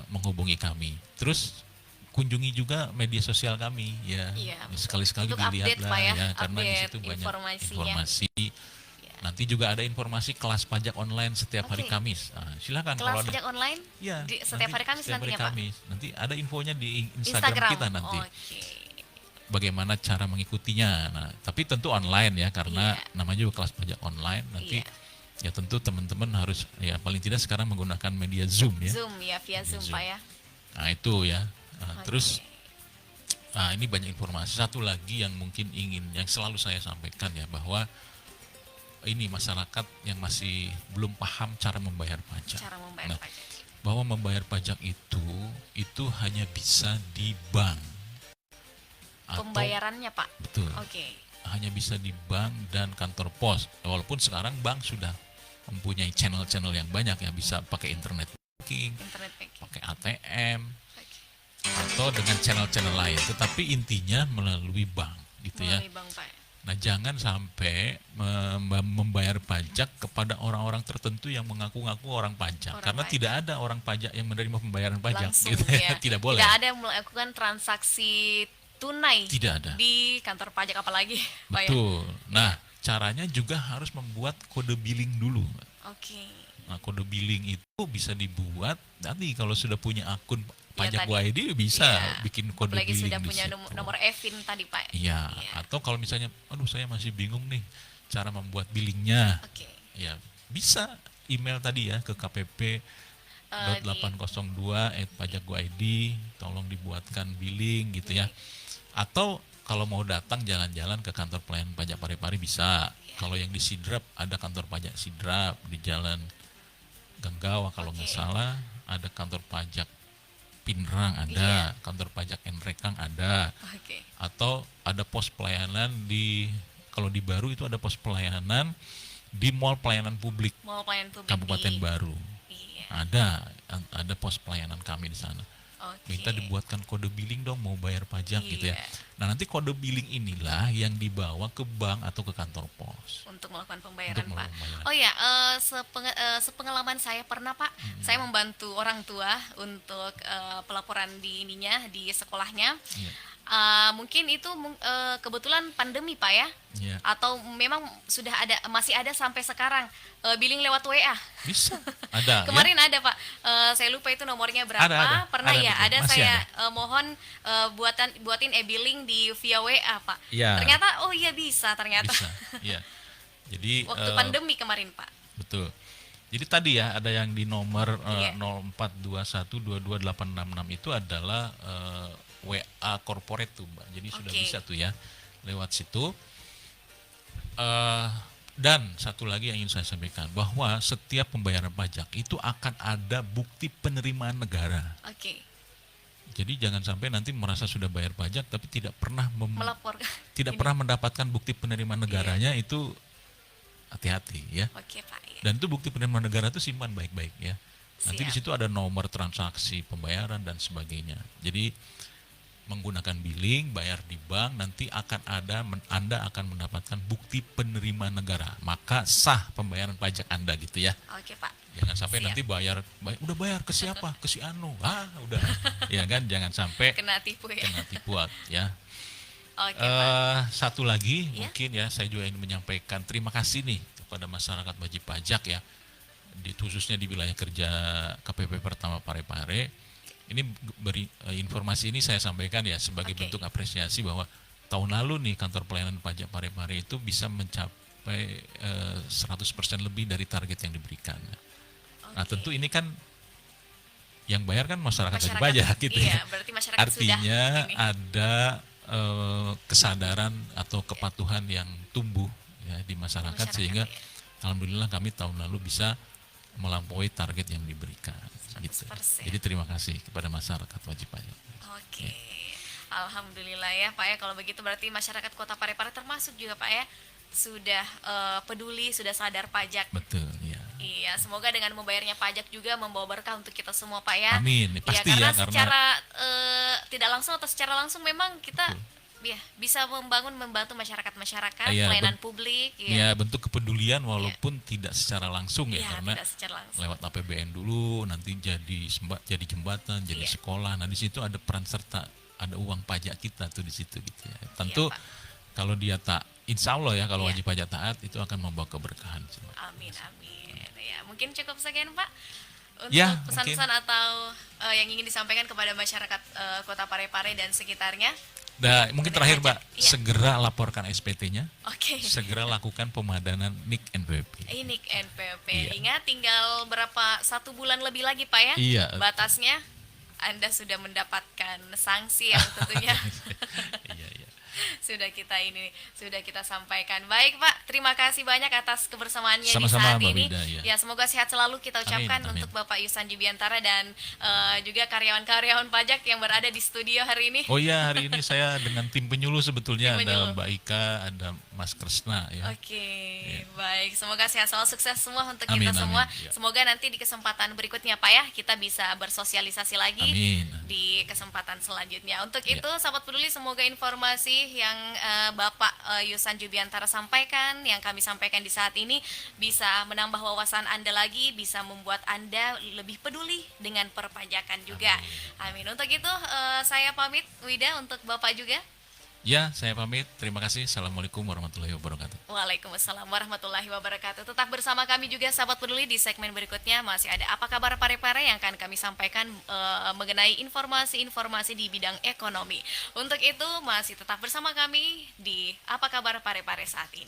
S2: menghubungi kami. Terus kunjungi juga media sosial kami ya.
S1: Iya.
S2: Sekali-sekali
S1: Untuk update,
S2: dilihatlah
S1: Pak ya,
S2: karena di
S1: update
S2: situ banyak
S1: informasinya.
S2: informasi.
S1: Iya.
S2: Nanti juga ada informasi kelas pajak online setiap hari
S1: Oke.
S2: Kamis. Nah, silakan
S1: Kelas
S2: kalau ada
S1: pajak online
S2: ya,
S1: setiap
S2: nanti
S1: hari Kamis
S2: setiap hari
S1: nantinya Pak.
S2: Kamis. Nanti ada infonya di Instagram
S1: Instagram.
S2: kita nanti.
S1: Oke.
S2: Bagaimana cara mengikutinya. Nah, tapi tentu online ya karena
S1: Iya.
S2: namanya juga kelas pajak online. Nanti
S1: Iya.
S2: ya tentu teman-teman harus ya paling tidak sekarang menggunakan media Zoom ya.
S1: Zoom ya, via Zoom
S2: Zoom.
S1: Pak ya.
S2: Nah, itu ya. Nah,
S1: Oke.
S2: terus ini banyak informasi. Satu lagi yang mungkin yang selalu saya sampaikan ya bahwa ini masyarakat yang masih belum paham cara membayar pajak.
S1: Cara membayar
S2: Nah,
S1: pajak.
S2: bahwa membayar pajak itu hanya bisa di bank. Atau
S1: Pembayarannya Pak.
S2: betul.
S1: Oke.
S2: Hanya bisa di bank dan kantor pos. Walaupun sekarang bank sudah mempunyai channel-channel yang banyak ya, bisa pakai internet banking,
S1: Internet banking.
S2: pakai ATM
S1: Oke.
S2: atau dengan channel-channel lain. Tetapi intinya melalui bank gitu ya.
S1: Melalui bank Pak.
S2: Nah, jangan sampai membayar pajak kepada orang-orang tertentu yang mengaku-ngaku orang pajak.
S1: Orang
S2: Karena
S1: pajak.
S2: tidak ada orang pajak yang menerima pembayaran pajak
S1: Langsung
S2: gitu ya.
S1: ya.
S2: Tidak boleh.
S1: Tidak ada yang melakukan transaksi tunai
S2: Tidak ada.
S1: di kantor pajak apalagi Pak ya.
S2: Betul. Nah, caranya juga harus membuat kode billing dulu.
S1: Oke.
S2: Nah, kode billing itu bisa dibuat nanti kalau sudah punya akun
S1: Ya
S2: pajak
S1: tadi.
S2: YD bisa
S1: Iya.
S2: bikin kode
S1: Apalagi
S2: billing
S1: sudah
S2: di
S1: punya
S2: situ.
S1: nomor EVIN tadi Pak.
S2: Iya,
S1: Iya.
S2: atau kalau misalnya, aduh saya masih bingung nih cara membuat billingnya,
S1: Oke.
S2: ya bisa email tadi ya ke kpp
S1: Di
S2: 802@pajak.go.id, tolong dibuatkan billing gitu ya. Atau kalau mau datang jalan-jalan ke kantor pelayanan pajak Parepare bisa. Kalau yang di Sidrap ada kantor pajak Sidrap di Jalan Ganggawa kalau nggak
S1: Oke.
S2: salah, ada kantor pajak Pinrang ada, kantor pajak Enrekang ada,
S1: Oke.
S2: atau ada pos pelayanan di kalau di Baru itu ada pos pelayanan di Mall Pelayanan Publik
S1: Mau pelayan publik
S2: Kabupaten
S1: di.
S2: Baru.
S1: Iya.
S2: Ada pos pelayanan kami di sana.
S1: Oke.
S2: Minta dibuatkan kode billing dong mau bayar pajak gitu ya.
S1: Iya.
S2: Nah, nanti kode billing inilah yang dibawa ke bank atau ke kantor pos
S1: Untuk melakukan pembayaran
S2: untuk
S1: Pak.
S2: melakukan pembayaran.
S1: Oh ya, sepengalaman saya pernah Pak, saya membantu orang tua untuk pelaporan di ininya di sekolahnya.
S2: Iya.
S1: Mungkin itu kebetulan pandemi Pak ya,
S2: Iya.
S1: atau memang sudah ada masih ada sampai sekarang billing lewat WA.
S2: Bisa. Ada
S1: Kemarin
S2: ya?
S1: ada Pak, saya lupa itu nomornya berapa.
S2: Ada.
S1: Pernah
S2: Ada,
S1: ya,
S2: betul.
S1: ada
S2: Masih
S1: saya
S2: ada.
S1: mohon buatin e-billing di via WA Pak.
S2: Iya.
S1: Ternyata oh iya bisa ternyata.
S2: Bisa. Iya. Jadi
S1: Waktu pandemi kemarin Pak.
S2: betul. Jadi tadi ya ada yang di nomor
S1: Iya.
S2: 0421228866 itu adalah WA corporate tuh Mbak. Jadi sudah
S1: Oke.
S2: bisa tuh ya lewat situ. Dan satu lagi yang ingin saya sampaikan bahwa setiap pembayaran pajak itu akan ada bukti penerimaan negara.
S1: Oke.
S2: Jadi jangan sampai nanti merasa sudah bayar pajak tapi tidak pernah
S1: Melapor.
S2: tidak
S1: Ini.
S2: pernah mendapatkan bukti penerimaan negaranya, itu hati-hati ya.
S1: Oke Pak. Iya.
S2: Dan itu bukti penerimaan negara itu simpan baik-baik ya. Nanti di
S1: Siap.
S2: situ ada nomor transaksi pembayaran dan sebagainya. Jadi menggunakan billing, bayar di bank, nanti Anda akan mendapatkan bukti penerimaan negara. Maka sah pembayaran pajak Anda gitu ya.
S1: Oke Pak.
S2: Jangan sampai
S1: Siap.
S2: nanti udah bayar ke siapa? Ke si Anu. Udah. Ya kan, jangan sampai
S1: Kena tipu ya.
S2: kena tipuan ya.
S1: Oke Pak.
S2: Satu lagi
S1: Ya.
S2: mungkin ya, saya juga ingin menyampaikan terima kasih nih kepada masyarakat wajib pajak ya, khususnya di wilayah kerja KPP pertama Parepare. Ini informasi ini saya sampaikan ya sebagai
S1: Oke.
S2: bentuk apresiasi bahwa tahun lalu nih kantor pelayanan pajak Parepare itu bisa mencapai 100% lebih dari target yang diberikan. Nah,
S1: Oke.
S2: tentu ini kan yang bayar kan masyarakat wajib
S1: Masyarakat.
S2: pajak gitu
S1: Iya,
S2: ya.
S1: berarti masyarakat
S2: Artinya
S1: sudah ini.
S2: ada kesadaran atau kepatuhan yang tumbuh ya di masyarakat, sehingga
S1: ya.
S2: alhamdulillah kami tahun lalu bisa melampaui target yang diberikan gitu.
S1: 100%.
S2: Jadi terima kasih kepada masyarakat wajib pajak.
S1: Oke. Alhamdulillah ya Pak ya, kalau begitu berarti masyarakat Kota Parepare termasuk juga Pak ya sudah peduli, sudah sadar pajak.
S2: Betul ya.
S1: Iya, semoga dengan membayarnya pajak juga membawa berkah untuk kita semua Pak ya.
S2: Amin. Pasti
S1: karena
S2: ya, karena
S1: secara tidak langsung atau secara langsung memang kita
S2: Betul.
S1: ya bisa membantu masyarakat
S2: Iya,
S1: pelayanan publik
S2: ya bentuk kepedulian walaupun tidak secara langsung ya,
S1: Iya,
S2: karena
S1: tidak secara langsung.
S2: lewat APBN dulu, nanti jadi jembatan, jadi
S1: Iya.
S2: sekolah. Nah, di situ ada peran serta, ada uang pajak kita tuh di situ gitu ya. Tentu
S1: Pak.
S2: kalau dia insya Allah ya, kalau
S1: Iya.
S2: wajib pajak taat itu akan membawa keberkahan.
S1: Amin. Ya, mungkin cukup sekian Pak untuk
S2: Ya,
S1: pesan-pesan atau yang ingin disampaikan kepada masyarakat Kota Parepare dan sekitarnya.
S2: Nah, mungkin terakhir Mbak,
S1: Iya.
S2: segera laporkan SPT-nya,
S1: Oke.
S2: segera lakukan pemadanan NIK NPWP.
S1: Ini NPWP.
S2: Iya.
S1: Ingat tinggal 1 bulan lebih lagi Pak ya.
S2: Iya.
S1: Batasnya Anda sudah mendapatkan sanksi yang tentunya
S2: Iya.
S1: sudah kita sampaikan. Baik Pak, terima kasih banyak atas kebersamaannya
S2: Sama-sama,
S1: di saat
S2: Mbak
S1: ini.
S2: Wida, ya.
S1: Ya, semoga sehat selalu kita ucapkan
S2: Amin.
S1: untuk Bapak Yusan Jubiantara dan juga karyawan-karyawan pajak yang berada di studio hari ini.
S2: Oh iya, hari ini saya dengan tim penyuluh sebetulnya,
S1: Tim penyuluh.
S2: ada Mbak Ika, ada Mas Kresna ya.
S1: Oke, baik. Semoga sehat selalu, sukses semua untuk
S2: Amin,
S1: kita semua.
S2: amin. Ya.
S1: Semoga nanti di kesempatan berikutnya Pak ya, kita bisa bersosialisasi lagi
S2: Amin.
S1: di kesempatan selanjutnya. Untuk
S2: Ya.
S1: itu, sahabat peduli, semoga informasi yang Bapak Yusan Jubiantara sampaikan, yang kami sampaikan di saat ini, bisa menambah wawasan Anda lagi, bisa membuat Anda lebih peduli dengan perpajakan juga. Amin. Untuk itu, saya pamit, Wida, untuk Bapak juga.
S2: Ya, saya pamit. Terima kasih. Assalamualaikum warahmatullahi wabarakatuh.
S1: Waalaikumsalam warahmatullahi wabarakatuh. Tetap bersama kami juga sahabat peduli di segmen berikutnya masih ada apa kabar Parepare yang akan kami sampaikan mengenai informasi-informasi di bidang ekonomi. Untuk itu masih tetap bersama kami di apa kabar Parepare saat ini.